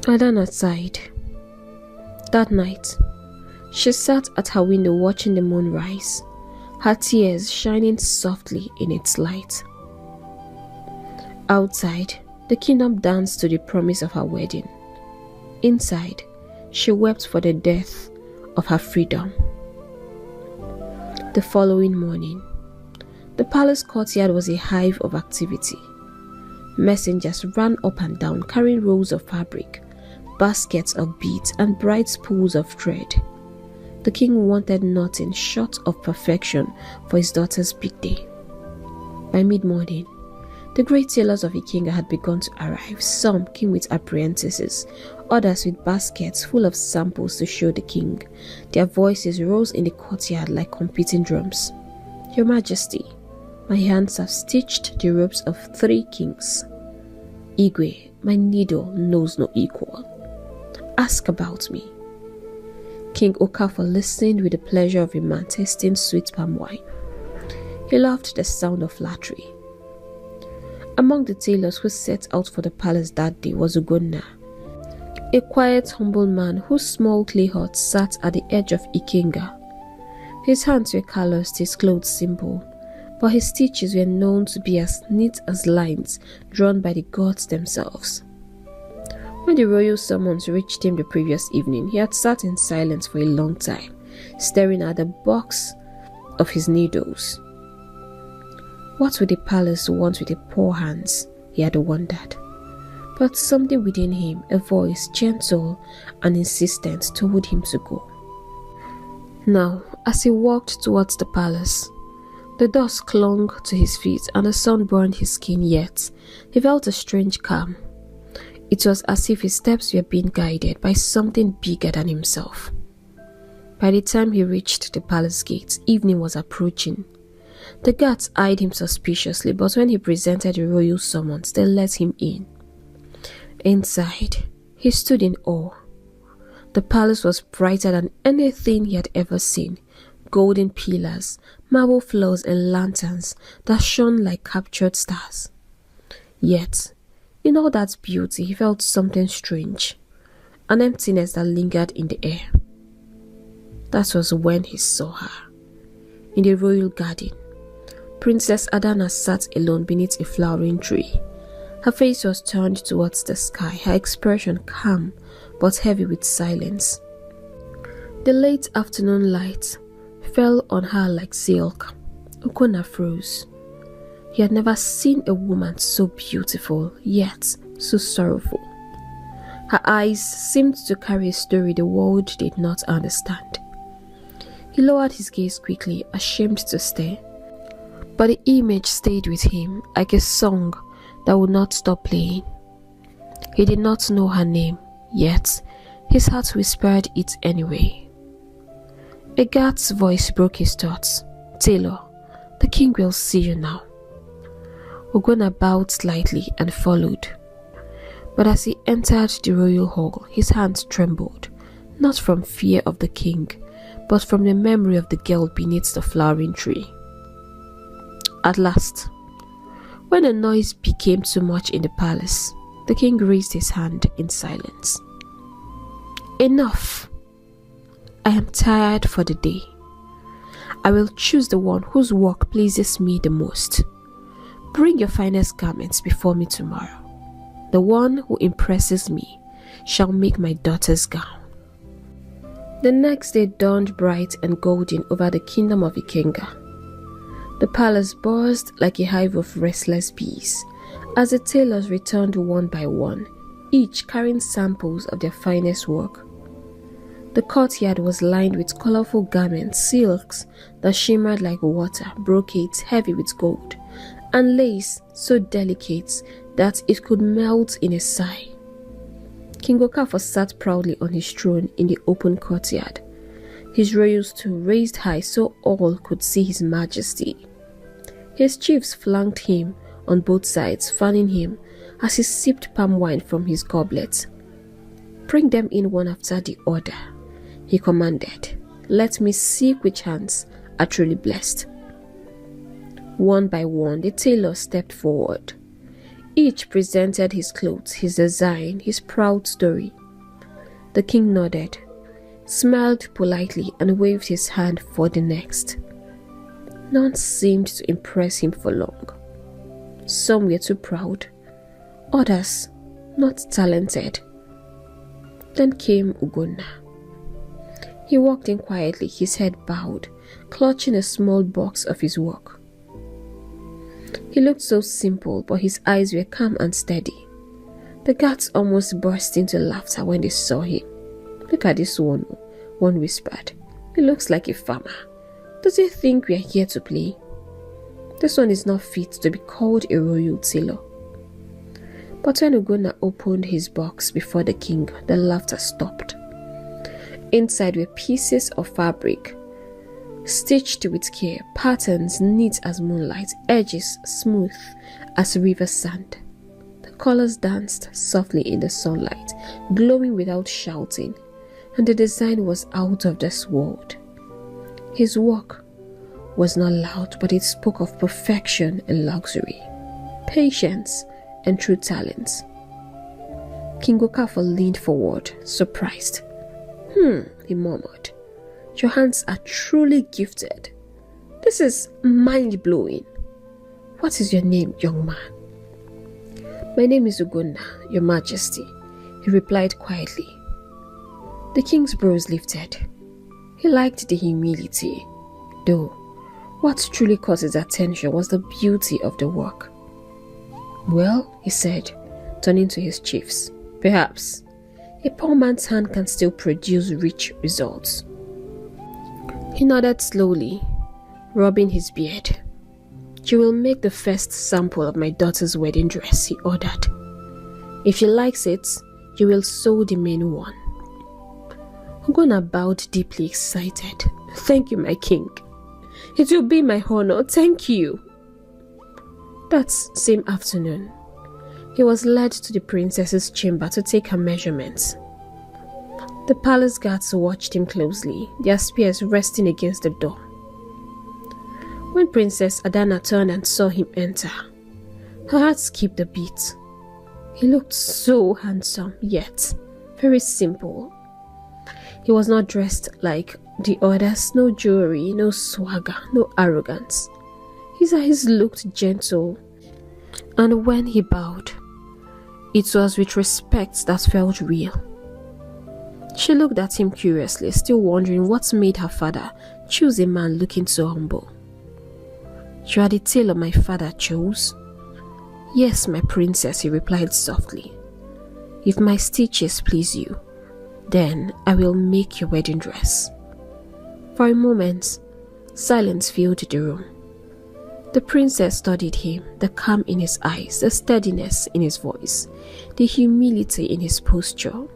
Adanna sighed. That night, she sat at her window watching the moon rise, her tears shining softly in its light. Outside, the kingdom danced to the promise of her wedding. Inside, she wept for the death of her freedom. The following morning, the palace courtyard was a hive of activity. Messengers ran up and down carrying rolls of fabric, baskets of beads, and bright spools of thread. The king wanted nothing short of perfection for his daughter's big day. By mid-morning, the great tailors of Ikenga had begun to arrive. Some came with apprentices, others with baskets full of samples to show the king. Their voices rose in the courtyard like competing drums. "Your Majesty, my hands have stitched the robes of 3 kings. Igwe, my needle knows no equal. Ask about me." King Okafor listened with the pleasure of a man tasting sweet palm wine. He loved the sound of flattery. Among the tailors who set out for the palace that day was Ugonna, a quiet, humble man whose small clay hut sat at the edge of Ikenga. His hands were calloused, his clothes simple, but his stitches were known to be as neat as lines drawn by the gods themselves. When the royal summons reached him the previous evening, he had sat in silence for a long time, staring at the box of his needles. What would the palace want with the poor hands, he had wondered. But something within him, a voice gentle and insistent, told him to go. Now, as he walked towards the palace, The dust clung to his feet and the sun burned his skin, yet he felt a strange calm. It was as if his steps were being guided by something bigger than himself. By the time he reached the palace gate, evening was approaching. The guards eyed him suspiciously, but when he presented the royal summons, they let him in. Inside, he stood in awe. The palace was brighter than anything he had ever seen. Golden pillars, marble floors and lanterns that shone like captured stars. Yet, in all that beauty, he felt something strange, an emptiness that lingered in the air. That was when he saw her. In the royal garden, Princess Adana sat alone beneath a flowering tree. Her face was turned towards the sky, her expression calm but heavy with silence. The late afternoon light fell on her like silk. Ugonna froze. He had never seen a woman so beautiful, yet so sorrowful. Her eyes seemed to carry a story the world did not understand. He lowered his gaze quickly, ashamed to stare. But the image stayed with him like a song that would not stop playing. He did not know her name, yet his heart whispered it anyway. A guard's voice broke his thoughts. "Taylor, the king will see you now." Ugonna bowed slightly and followed. But as he entered the royal hall, his hands trembled, not from fear of the king, but from the memory of the girl beneath the flowering tree. At last, when the noise became too much in the palace, the king raised his hand in silence. "Enough! I am tired for the day. I will choose the one whose work pleases me the most. Bring your finest garments before me tomorrow. The one who impresses me shall make my daughter's gown." The next day dawned bright and golden over the kingdom of Ikenga. The palace buzzed like a hive of restless bees as the tailors returned one by one, each carrying samples of their finest work. The courtyard was lined with colorful garments, silks that shimmered like water, brocades heavy with gold, and lace so delicate that it could melt in a sigh. King Okafor sat proudly on his throne in the open courtyard, his royal stool raised high so all could see his majesty. His chiefs flanked him on both sides, fanning him as he sipped palm wine from his goblet. "Bring them in one after the other," he commanded. "Let me see which hands are truly blessed." One by one, the tailors stepped forward. Each presented his clothes, his design, his proud story. The king nodded, smiled politely, and waved his hand for the next. None seemed to impress him for long. Some were too proud, others not talented. Then came Ugonna. He walked in quietly, his head bowed, clutching a small box of his work. He looked so simple, but his eyes were calm and steady. The guards almost burst into laughter when they saw him. "Look at this one," one whispered. "He looks like a farmer. Does he think we are here to play? This one is not fit to be called a royal tailor." But when Ugonna opened his box before the king, the laughter stopped. Inside were pieces of fabric, stitched with care, patterns neat as moonlight, edges smooth as river sand. The colors danced softly in the sunlight, glowing without shouting, and the design was out of this world. His work was not loud, but it spoke of perfection and luxury, patience and true talent. King Okafor leaned forward, surprised. He murmured. "Your hands are truly gifted. This is mind-blowing. What is your name, young man?" "My name is Ugonna, your majesty," he replied quietly. The king's brows lifted. He liked the humility, though what truly caught his attention was the beauty of the work. "Well," he said, turning to his chiefs, "perhaps a poor man's hand can still produce rich results." He nodded slowly, rubbing his beard. "You will make the first sample of my daughter's wedding dress," he ordered. "If she likes it, you will sew the main one." Ugonna bowed, deeply excited. "Thank you, my king. It will be my honor. Thank you." That same afternoon, he was led to the princess's chamber to take her measurements. The palace guards watched him closely, their spears resting against the door. When Princess Adana turned and saw him enter, her heart skipped a beat. He looked so handsome, yet very simple. He was not dressed like the others, no jewelry, no swagger, no arrogance. His eyes looked gentle, and when he bowed, it was with respect that felt real. She looked at him curiously, still wondering what made her father choose a man looking so humble. "You are the tailor my father chose." "Yes, my princess," he replied softly. "If my stitches please you, then I will make your wedding dress." For a moment, silence filled the room. The princess studied him, the calm in his eyes, the steadiness in his voice, the humility in his posture.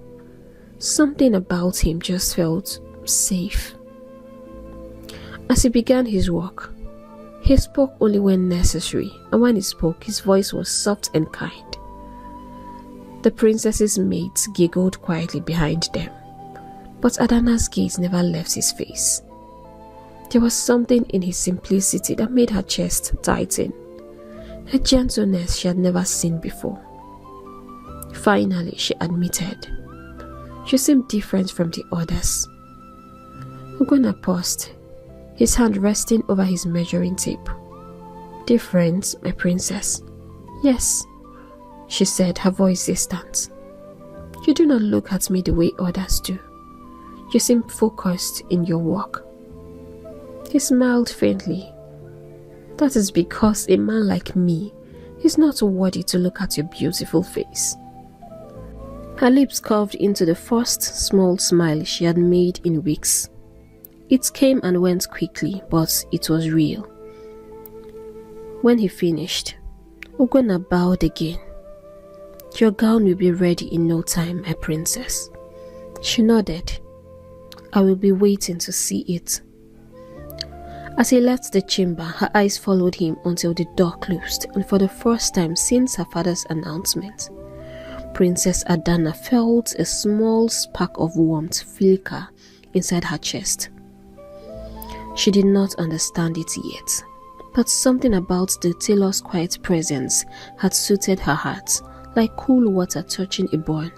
Something about him just felt safe. As he began his work, he spoke only when necessary, and when he spoke, his voice was soft and kind. The princess's maids giggled quietly behind them, but Adana's gaze never left his face. There was something in his simplicity that made her chest tighten, a gentleness she had never seen before. Finally, she admitted, "You seem different from the others." Ugonna paused, his hand resting over his measuring tape. "Different, my princess?" "Yes," she said, her voice distant. "You do not look at me the way others do. You seem focused in your work." He smiled faintly. "That is because a man like me is not worthy to look at your beautiful face." Her lips curved into the first small smile she had made in weeks. It came and went quickly, but it was real. When he finished, Ugonna bowed again. "Your gown will be ready in no time, my princess." She nodded. "I will be waiting to see it." As he left the chamber, her eyes followed him until the door closed, and for the first time since her father's announcement, Princess Adana felt a small spark of warmth flicker inside her chest. She did not understand it yet, but something about the tailor's quiet presence had soothed her heart, like cool water touching a burn.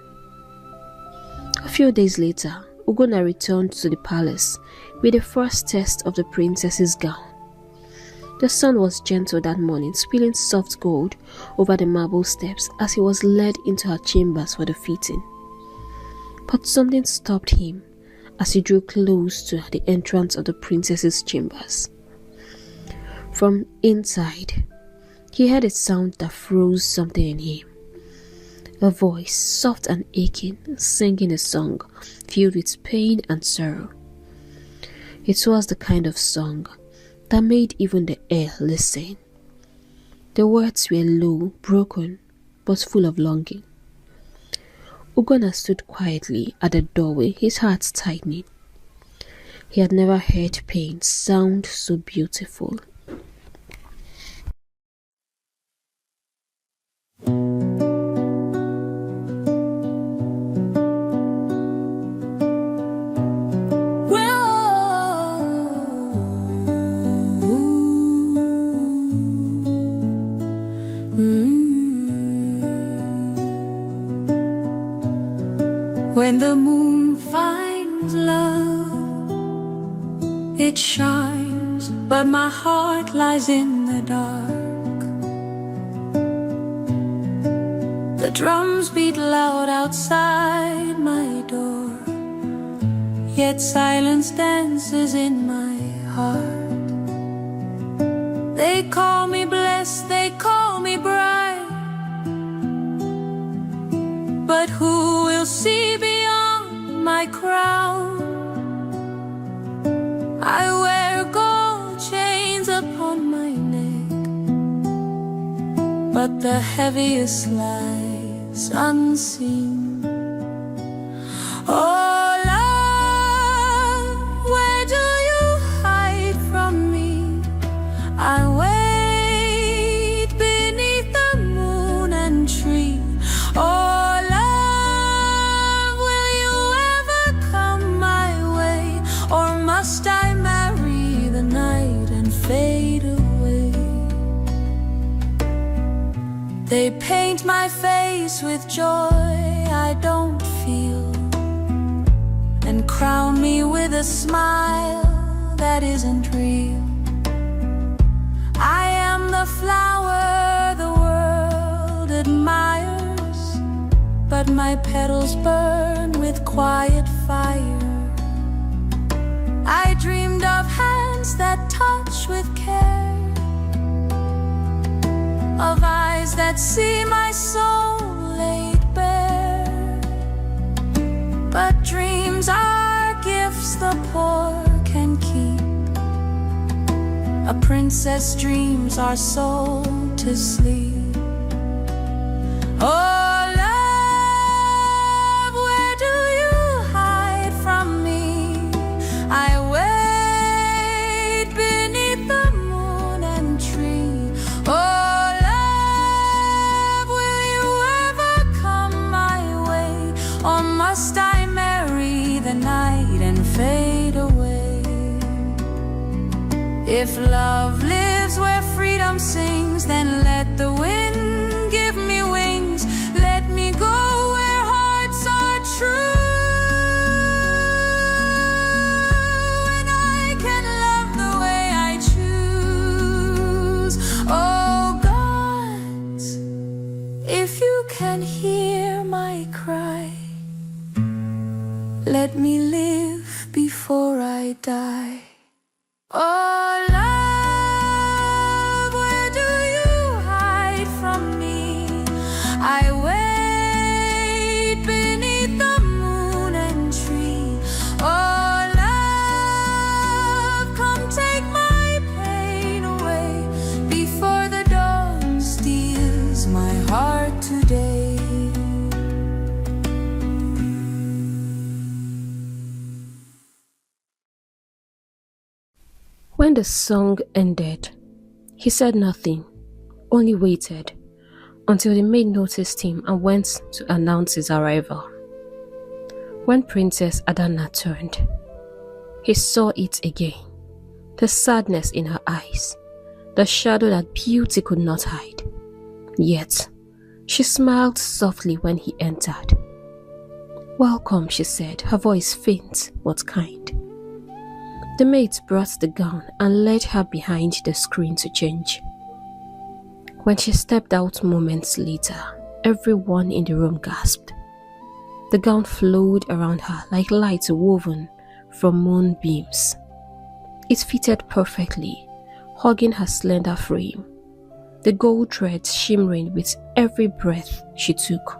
A few days later, Ugonna returned to the palace with the first test of the princess's gown. The sun was gentle that morning, spilling soft gold over the marble steps as he was led into her chambers for the fitting. But something stopped him as he drew close to the entrance of the princess's chambers. From inside, he heard a sound that froze something in him. A voice, soft and aching, singing a song filled with pain and sorrow. It was the kind of song that made even the air listen. The words were low, broken, but full of longing. Ugonna stood quietly at the doorway, his heart tightening. He had never heard pain sound so beautiful. When the moon finds love, it shines, but my heart lies in the dark. The drums beat loud outside my door, yet silence dances in my heart. They call me blessed, they call me bright, but who will see beyond my crown? I wear gold chains upon my neck, but the heaviest lies unseen. Oh love, where do you hide from me? I wait beneath the moon and tree. Oh love, will you ever come my way, or must I marry the night and fade away? They paint my face with joy I don't feel, and crown me with a smile that isn't real. I am the flower the world admires, but my petals burn with quiet fire. I dreamed of hands that touch with care, of eyes that see my soul laid bare. But dreams are gifts the poor can keep. A princess dreams are sold to sleep. Oh love, where do you hide from me? I wait beneath the moon and tree. Oh love, will you ever come my way, or must I marry the night and fade away? If love lives where freedom sings, then let the wind give me wings. Let me go where hearts are true, and I can love the way I choose. Oh gods, if you can hear my cry, let me live before I die. Oh love, where do you hide from me? I wait beneath the moon and tree. Oh love, come take my pain away before the dawn steals my heart today. When the song ended, he said nothing, only waited until the maid noticed him and went to announce his arrival. When Princess Adanna turned, he saw it again, the sadness in her eyes, the shadow that beauty could not hide. Yet, she smiled softly when he entered. "Welcome," she said, her voice faint but kind. The maid brought the gown and led her behind the screen to change. When she stepped out moments later, everyone in the room gasped. The gown flowed around her like light woven from moonbeams. It fitted perfectly, hugging her slender frame, the gold threads shimmering with every breath she took.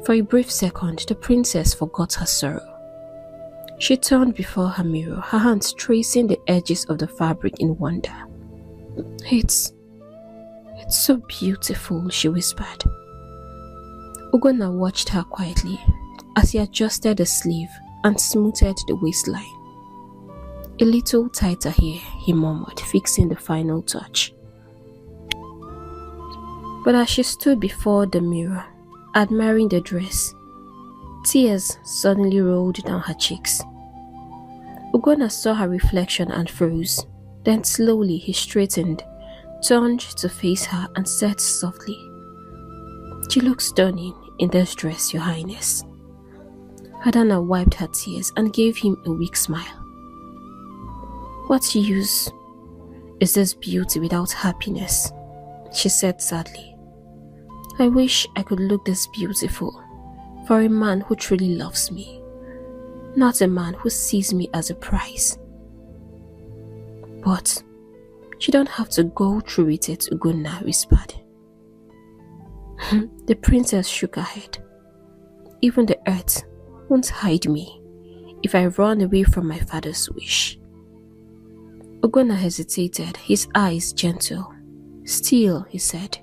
For a brief second, the princess forgot her sorrow. She turned before her mirror, her hands tracing the edges of the fabric in wonder. It's so beautiful," she whispered. Ugonna watched her quietly as he adjusted the sleeve and smoothed the waistline. "A little tighter here," he murmured, fixing the final touch. But as she stood before the mirror, admiring the dress, tears suddenly rolled down her cheeks. Ugonna saw her reflection and froze. Then slowly he straightened, turned to face her and said softly, "You look stunning in this dress, Your Highness." Adanna wiped her tears and gave him a weak smile. "What use is this beauty without happiness?" she said sadly. "I wish I could look this beautiful for a man who truly loves me, not a man who sees me as a prize." "But you don't have to go through with it," Ugonna whispered. The princess shook her head. "Even the earth won't hide me if I run away from my father's wish." Ugonna hesitated, his eyes gentle. "Still," he said,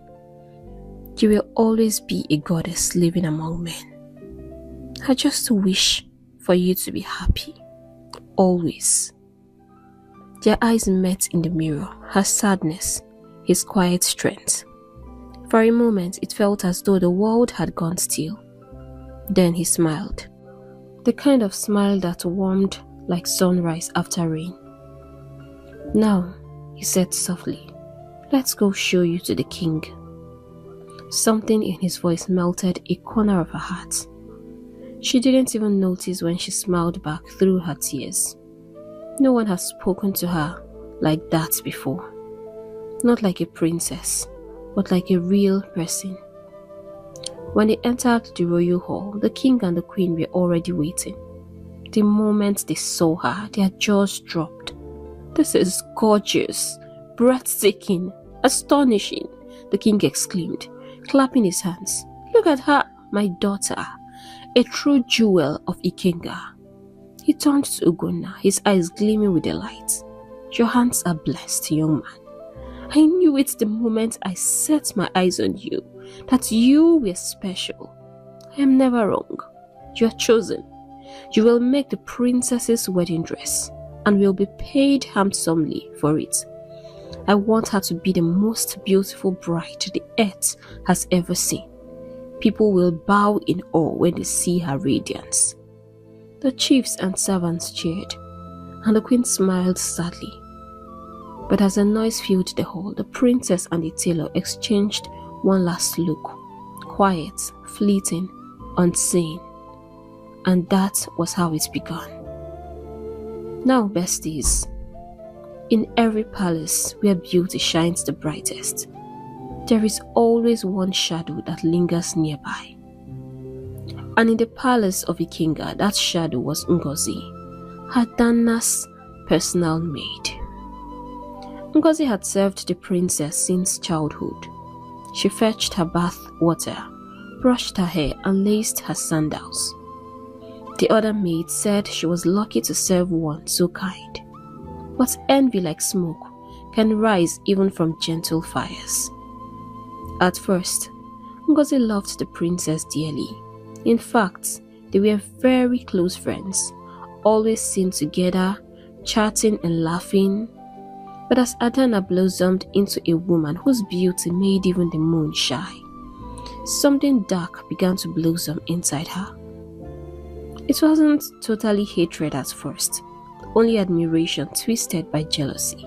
You will always be a goddess living among men. I just wish for you to be happy. Always. Their eyes met in the mirror, her sadness, his quiet strength. For a moment, it felt as though the world had gone still. Then he smiled. The kind of smile that warmed like sunrise after rain. Now, he said softly, let's go show you to the king. Something in his voice melted a corner of her heart. She didn't even notice when she smiled back through her tears. No one had spoken to her like that before. Not like a princess, but like a real person. When they entered the royal hall, the king and the queen were already waiting. The moment they saw her, their jaws dropped. This is gorgeous, breathtaking, astonishing, the king exclaimed, clapping his hands. Look at her, my daughter, a true jewel of Ikenga. He turned to Ugonna, his eyes gleaming with delight. Your hands are blessed, young man. I knew it the moment I set my eyes on you, that you were special. I am never wrong. You are chosen. You will make the princess's wedding dress and will be paid handsomely for it. I want her to be the most beautiful bride the earth has ever seen. People will bow in awe when they see her radiance. The chiefs and servants cheered, and the queen smiled sadly. But as the noise filled the hall, the princess and the tailor exchanged one last look, quiet, fleeting, unseen. And that was how it began. Now, besties, in every palace where beauty shines the brightest, there is always one shadow that lingers nearby. And in the palace of Ikenga, that shadow was Ngozi, her Dana's personal maid. Ngozi had served the princess since childhood. She fetched her bath water, brushed her hair, and laced her sandals. The other maid said she was lucky to serve one so kind. But envy, like smoke, can rise even from gentle fires. At first, Ngozi loved the princess dearly. In fact, they were very close friends, always seen together, chatting and laughing. But as Adana blossomed into a woman whose beauty made even the moon shy, something dark began to blossom inside her. It wasn't totally hatred at first, only admiration twisted by jealousy.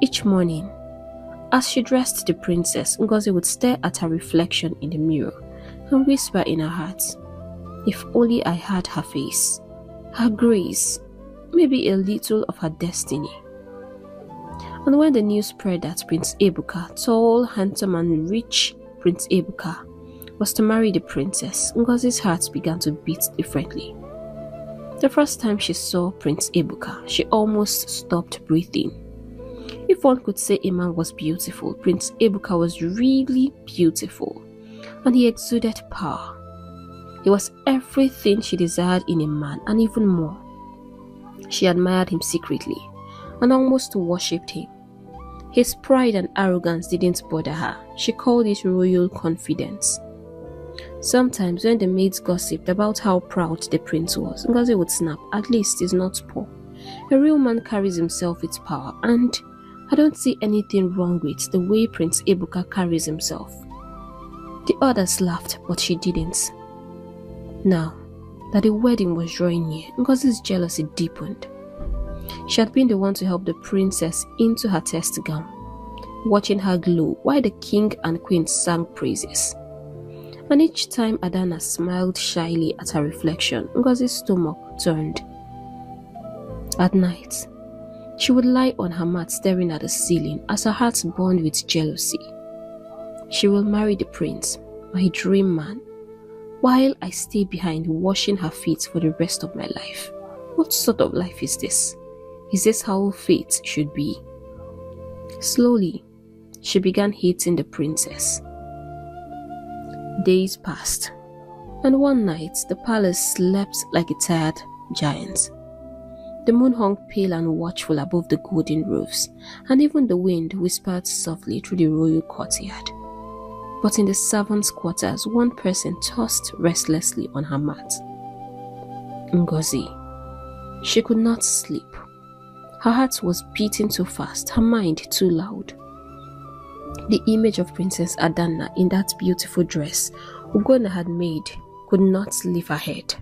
Each morning, as she dressed the princess, Ngozi would stare at her reflection in the mirror and whisper in her heart, if only I had her face, her grace, maybe a little of her destiny. And when the news spread that Prince Ebuka, tall, handsome and rich Prince Ebuka, was to marry the princess, Ngozi's heart began to beat differently. The first time she saw Prince Ebuka, she almost stopped breathing. If one could say a man was beautiful, Prince Ebuka was really beautiful, and he exuded power. He was everything she desired in a man, and even more. She admired him secretly, and almost worshipped him. His pride and arrogance didn't bother her. She called it royal confidence. Sometimes when the maids gossiped about how proud the prince was, Ngozi would snap, at least he's not poor. A real man carries himself with power, and I don't see anything wrong with the way Prince Ebuka carries himself. The others laughed, but she didn't. Now that the wedding was drawing near, Ngozi's jealousy deepened. She had been the one to help the princess into her test gown, watching her glow while the king and queen sang praises. And each time Adana smiled shyly at her reflection, Ngozi's stomach turned. At night, she would lie on her mat staring at the ceiling as her heart burned with jealousy. She will marry the prince, my dream man, while I stay behind washing her feet for the rest of my life. What sort of life is this? Is this how fate should be? Slowly, she began hating the princess. Days passed, and one night the palace slept like a tired giant. The moon hung pale and watchful above the golden roofs, and even the wind whispered softly through the royal courtyard. But in the servants' quarters, one person tossed restlessly on her mat. Ngozi. She could not sleep. Her heart was beating too fast, her mind too loud. The image of Princess Adanna in that beautiful dress Ugonna had made could not leave her head.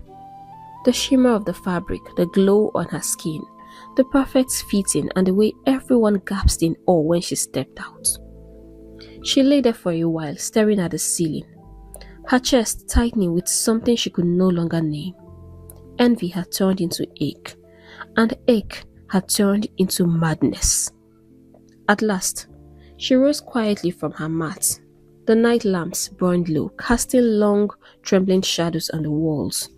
The shimmer of the fabric, the glow on her skin, the perfect fitting, and the way everyone gasped in awe when she stepped out. She lay there for a while, staring at the ceiling, her chest tightening with something she could no longer name. Envy had turned into ache, and ache had turned into madness. At last, she rose quietly from her mat. The night lamps burned low, casting long, trembling shadows on the walls.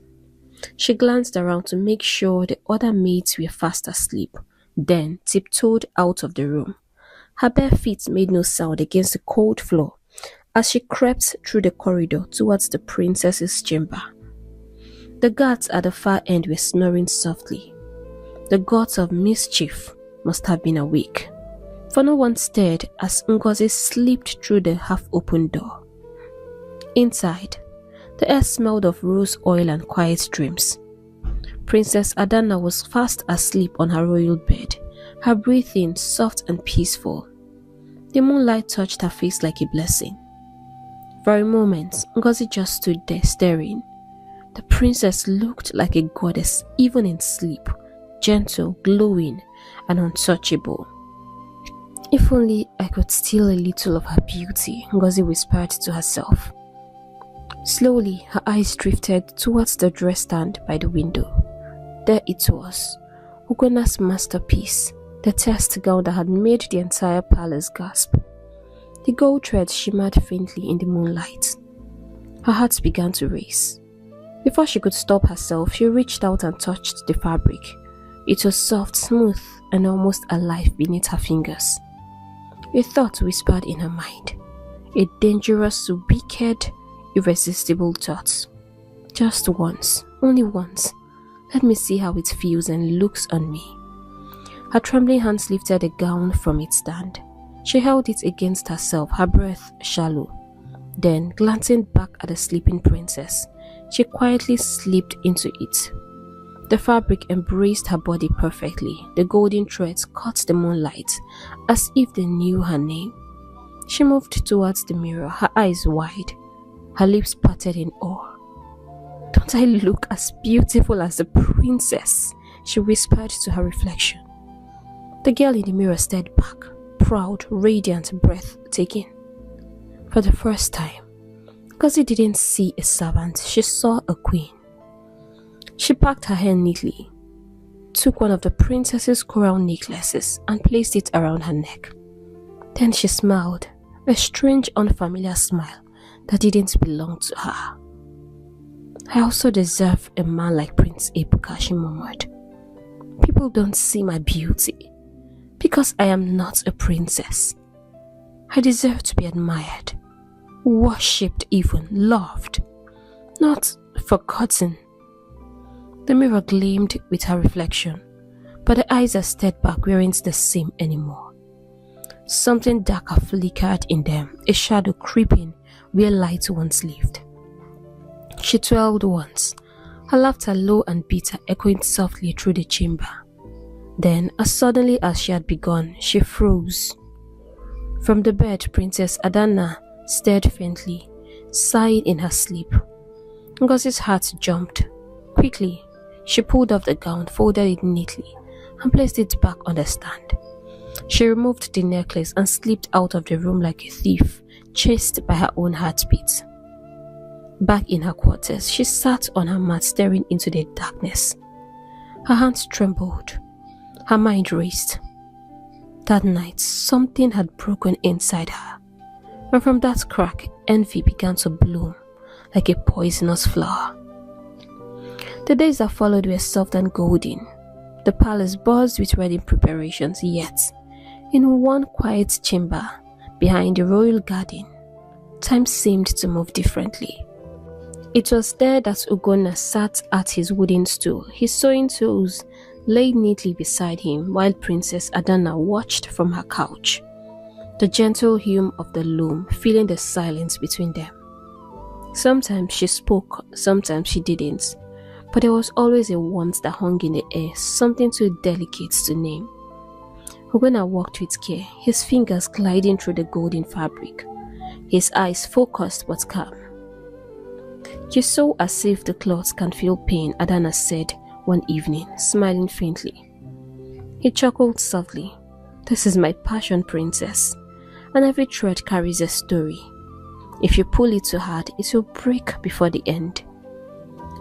She glanced around to make sure the other maids were fast asleep, then tiptoed out of the room. Her bare feet made no sound against the cold floor as she crept through the corridor towards the princess's chamber. The guards at the far end were snoring softly. The gods of mischief must have been awake, for no one stirred as Ngozi slipped through the half-open door. Inside, the air smelled of rose oil and quiet dreams. Princess Adanna was fast asleep on her royal bed, her breathing soft and peaceful. The moonlight touched her face like a blessing. For a moment, Ngozi just stood there staring. The princess looked like a goddess even in sleep, gentle, glowing, and untouchable. If only I could steal a little of her beauty, Ngozi whispered to herself. Slowly, her eyes drifted towards the dress stand by the window. There it was, Ugonna's masterpiece, the test gown that had made the entire palace gasp. The gold thread shimmered faintly in the moonlight. Her heart began to race. Before she could stop herself, she reached out and touched the fabric. It was soft, smooth, and almost alive beneath her fingers. A thought whispered in her mind. A dangerous, wicked, irresistible thought. Just once, only once. Let me see how it feels and looks on me. Her trembling hands lifted the gown from its stand. She held it against herself, her breath shallow. Then, glancing back at the sleeping princess, she quietly slipped into it. The fabric embraced her body perfectly. The golden threads caught the moonlight as if they knew her name. She moved towards the mirror, her eyes wide, her lips parted in awe. "Don't I look as beautiful as the princess?" she whispered to her reflection. The girl in the mirror stared back, proud, radiant, breathtaking. For the first time, Ngozi didn't see a servant, she saw a queen. She packed her hair neatly, took one of the princess's coral necklaces and placed it around her neck. Then she smiled, a strange, unfamiliar smile that didn't belong to her. "I also deserve a man like Prince Ebuka," she murmured. "People don't see my beauty because I am not a princess. I deserve to be admired, worshipped even, loved, not forgotten." The mirror gleamed with her reflection, but the eyes that stared back weren't the same anymore. Something darker flickered in them, a shadow creeping where light once lived. She twirled once, her laughter low and bitter echoing softly through the chamber. Then, as suddenly as she had begun, she froze. From the bed, Princess Adanna stared faintly, sighing in her sleep. Ngozi's heart jumped. Quickly, she pulled off the gown, folded it neatly, and placed it back on the stand. She removed the necklace and slipped out of the room like a thief, chased by her own heartbeat. Back in her quarters, she sat on her mat staring into the darkness. Her hands trembled. Her mind raced. That night, something had broken inside her, and from that crack, envy began to bloom like a poisonous flower. The days that followed were soft and golden. The palace buzzed with wedding preparations, yet, in one quiet chamber behind the royal garden, time seemed to move differently. It was there that Ugonna sat at his wooden stool, his sewing tools laid neatly beside him, while Princess Adanna watched from her couch. the gentle hum of the loom filling the silence between them. Sometimes she spoke, sometimes she didn't, but there was always a warmth that hung in the air, something too delicate to name. Ugonna walked with care, his fingers gliding through the golden fabric, his eyes focused but calm. "You sew as if the cloth can feel pain," Adanna said one evening, smiling faintly. He chuckled softly. "This is my passion, princess, and every thread carries a story. If you pull it too hard, it will break before the end."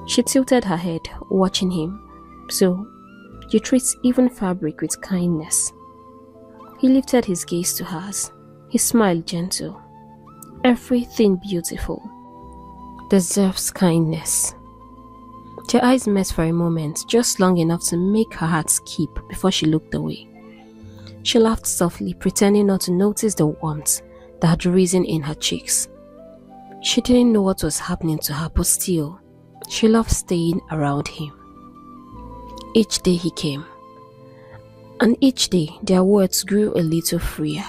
She tilted her head, watching him. "So, you treat even fabric with kindness." He lifted his gaze to hers. He smiled gentle. "Everything beautiful deserves kindness." Their eyes met for a moment, just long enough to make her heart skip before she looked away. She laughed softly, pretending not to notice the warmth that had risen in her cheeks. She didn't know what was happening to her, but still, she loved staying around him. Each day he came, and each day their words grew a little freer.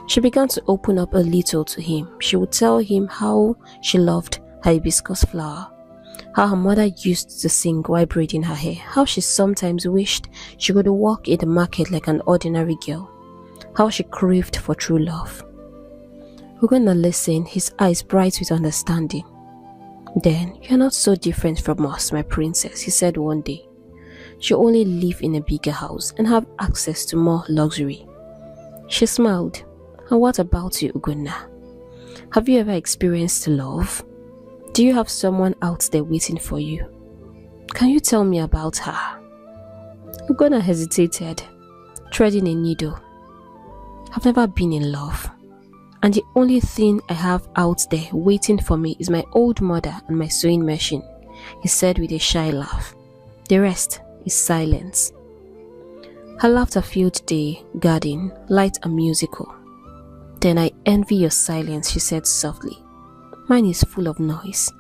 She began to open up a little to him. She would tell him how she loved her hibiscus flower, how her mother used to sing while braiding her hair, how she sometimes wished she could walk in the market like an ordinary girl, how she craved for true love. Ugonna listened, his eyes bright with understanding. "Then, you're not so different from us, my princess," he said one day. "You only live in a bigger house and have access to more luxury." She smiled. "And what about you, Ugonna? Have you ever experienced love? Do you have someone out there waiting for you? Can you tell me about her?" Ugonna hesitated, threading a needle. "I've never been in love, and the only thing I have out there waiting for me is my old mother and my sewing machine," he said with a shy laugh. "The rest is silence." Her laughter filled the garden, light and musical. "Then I envy your silence," she said softly. "Mine is full of noise.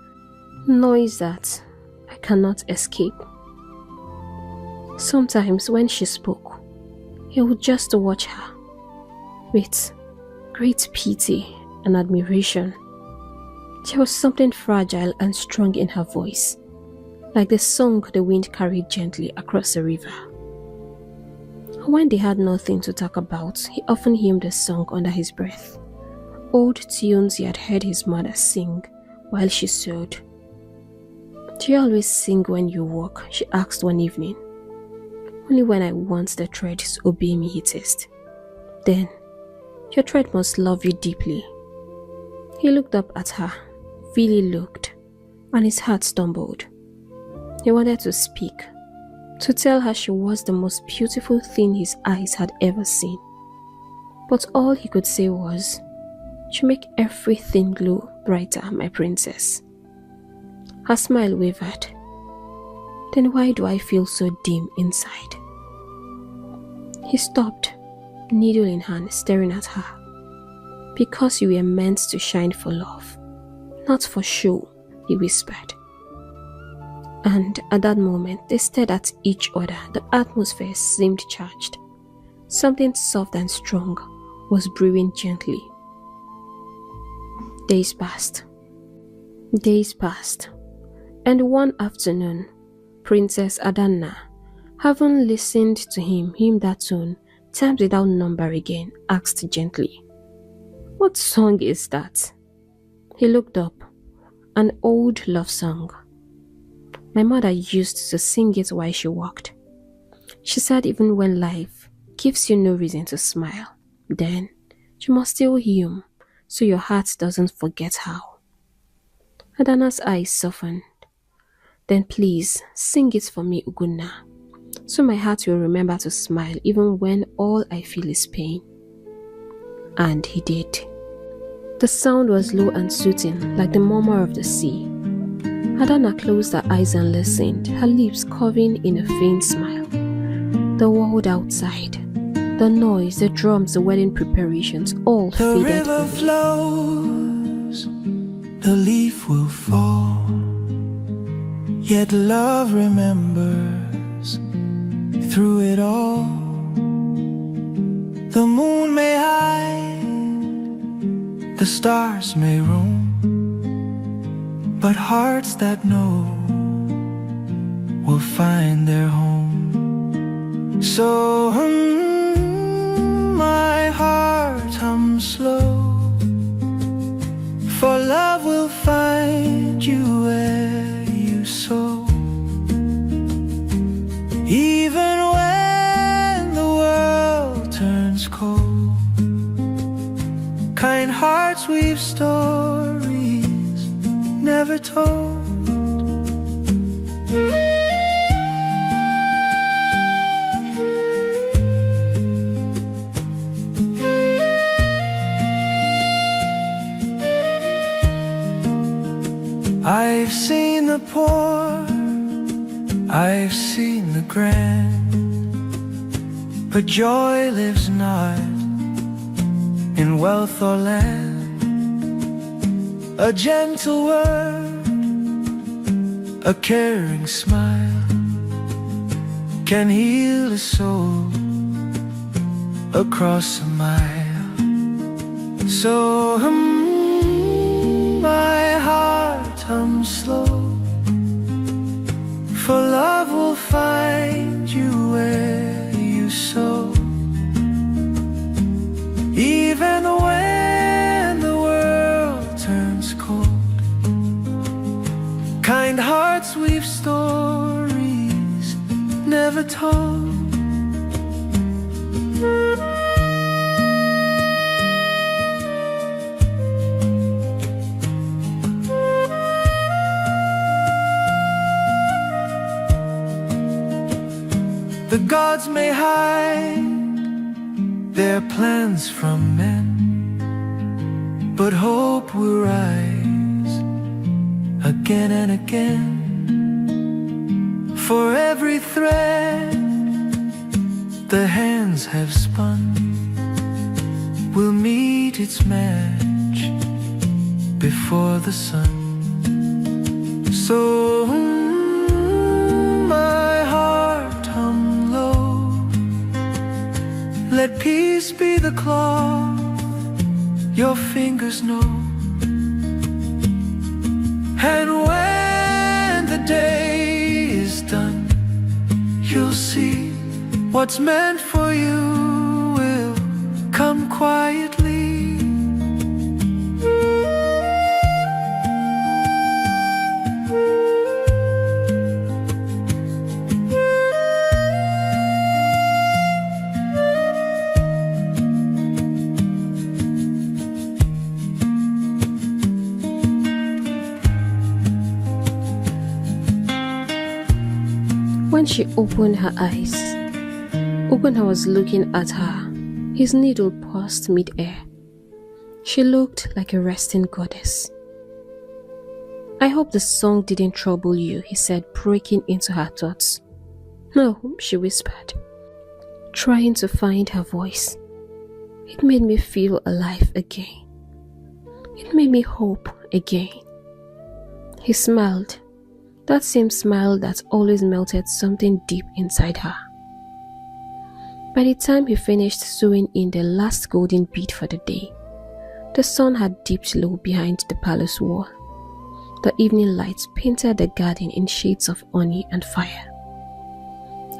Noise that I cannot escape." Sometimes when she spoke, he would just watch her with great pity and admiration. There was something fragile and strong in her voice, like the song the wind carried gently across a river. When they had nothing to talk about, he often hummed a song under his breath, old tunes he had heard his mother sing while she sewed. "Do you always sing when you walk?" she asked one evening. "Only when I want the thread to obey me," he teased. "Then, your thread must love you deeply." He looked up at her, really looked, and his heart stumbled. He wanted to speak, to tell her she was the most beautiful thing his eyes had ever seen. But all he could say was, "You make everything glow brighter, my princess." Her smile wavered. "Then why do I feel so dim inside?" He stopped, needle in hand, staring at her. "Because you were meant to shine for love, not for show," he whispered. And at that moment, they stared at each other. The atmosphere seemed charged. Something soft and strong was brewing gently. Days passed. And one afternoon, Princess Adanna, having listened to him that tone, times without number again, asked gently, "What song is that?" He looked up. An old love song. "My mother used to sing it while she walked. She said even when life gives you no reason to smile, then you must still hum, so your heart doesn't forget how." Adanna's eyes softened. "Then please, sing it for me, Ugonna, so my heart will remember to smile even when all I feel is pain." And he did. The sound was low and soothing, like the murmur of the sea. Adanna closed her eyes and listened, her lips curving in a faint smile. The world outside, the noise, the drums, the wedding preparations, all faded away. The river flows, the leaf will fall, yet love remembers through it all. The moon may hide stars may roam, but hearts that know will find their home. So my heart hums slow, for love will find you where you sow. Even when the world turns cold, kind hearts weave stories never told. I've seen the poor, I've seen the grand, but joy lives not in wealth or land. A gentle word, a caring smile can heal a soul across a mile. So my heart hums slow, for love will find you where you sow. Even when the world turns cold, kind hearts weave stories never told. The gods may hide their plans from men, but hope will rise again and again. For every thread the hands have spun will meet its match before the sun. So my heart hum low, let peace be the cloth your fingers know. And when the day is done, you'll see what's meant for you will come quietly. When she opened her eyes, Ugonna was looking at her, his needle paused mid-air. She looked like a resting goddess. "I hope the song didn't trouble you," he said, breaking into her thoughts. "No," she whispered, trying to find her voice. "It made me feel alive again. It made me hope again." He smiled, that same smile that always melted something deep inside her. By the time he finished sewing in the last golden bead for the day, the sun had dipped low behind the palace wall. The evening lights painted the garden in shades of honey and fire.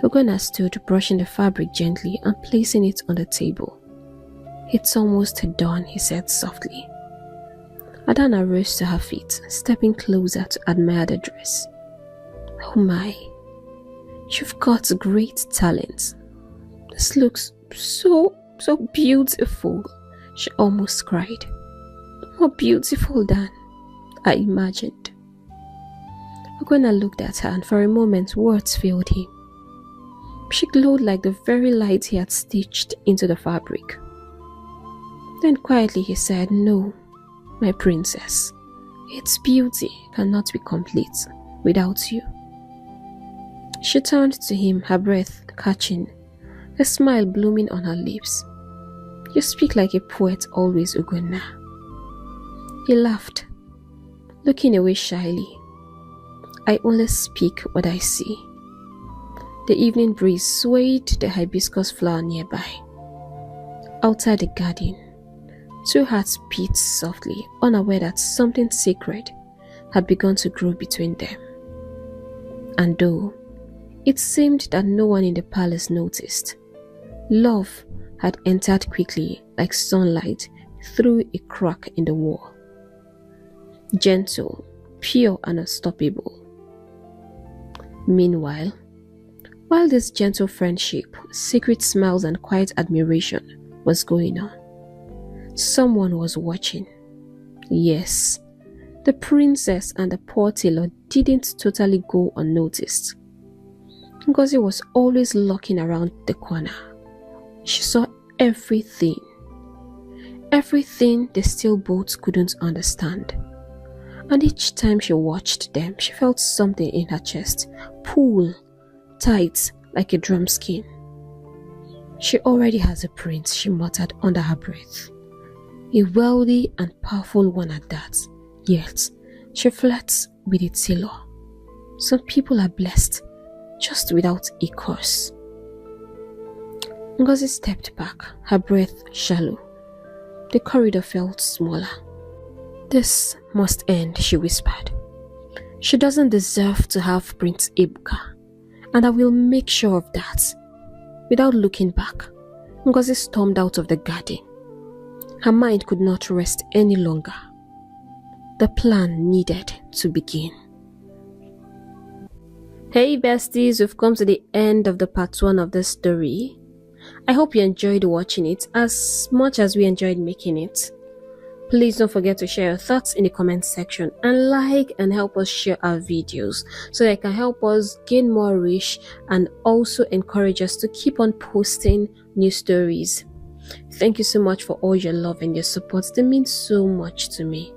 Ugonna stood brushing the fabric gently and placing it on the table. "It's almost done," he said softly. Adana rose to her feet, stepping closer to admire the dress. "Oh my, you've got great talent. This looks so beautiful," she almost cried. "More beautiful than I imagined." Ugonna looked at her and for a moment words failed him. She glowed like the very light he had stitched into the fabric. Then quietly he said, "No, my princess, its beauty cannot be complete without you." She turned to him, her breath catching, a smile blooming on her lips. "You speak like a poet always, Ugonna." He laughed, looking away shyly. "I only speak what I see." The evening breeze swayed the hibiscus flower nearby. Outside the garden, Two hearts beat softly, unaware that something sacred had begun to grow between them. And though it seemed that no one in the palace noticed, love had entered quickly like sunlight through a crack in the wall. Gentle, pure and unstoppable. Meanwhile, while this gentle friendship, secret smiles and quiet admiration was going on, someone was watching. Yes, the princess and the poor tailor didn't totally go unnoticed. Ngozi was always lurking around the corner. She saw everything. Everything they still both couldn't understand. And each time she watched them, she felt something in her chest pull tight like a drum skin. She already has a prince, she muttered under her breath. A wealthy and powerful one at that. Yet, she flirts with a tailor. Some people are blessed just without a curse. Ngozi stepped back, her breath shallow. The corridor felt smaller. This must end, she whispered. She doesn't deserve to have Prince Ebuka, and I will make sure of that. Without looking back, Ngozi stormed out of the garden. Her mind could not rest any longer. The plan needed to begin. Hey besties, we've come to the end of the part 1 of this story. I hope you enjoyed watching it as much as we enjoyed making it. Please don't forget to share your thoughts in the comment section and like and help us share our videos so that it can help us gain more reach and also encourage us to keep on posting new stories. Thank you so much for all your love and your support. They mean so much to me.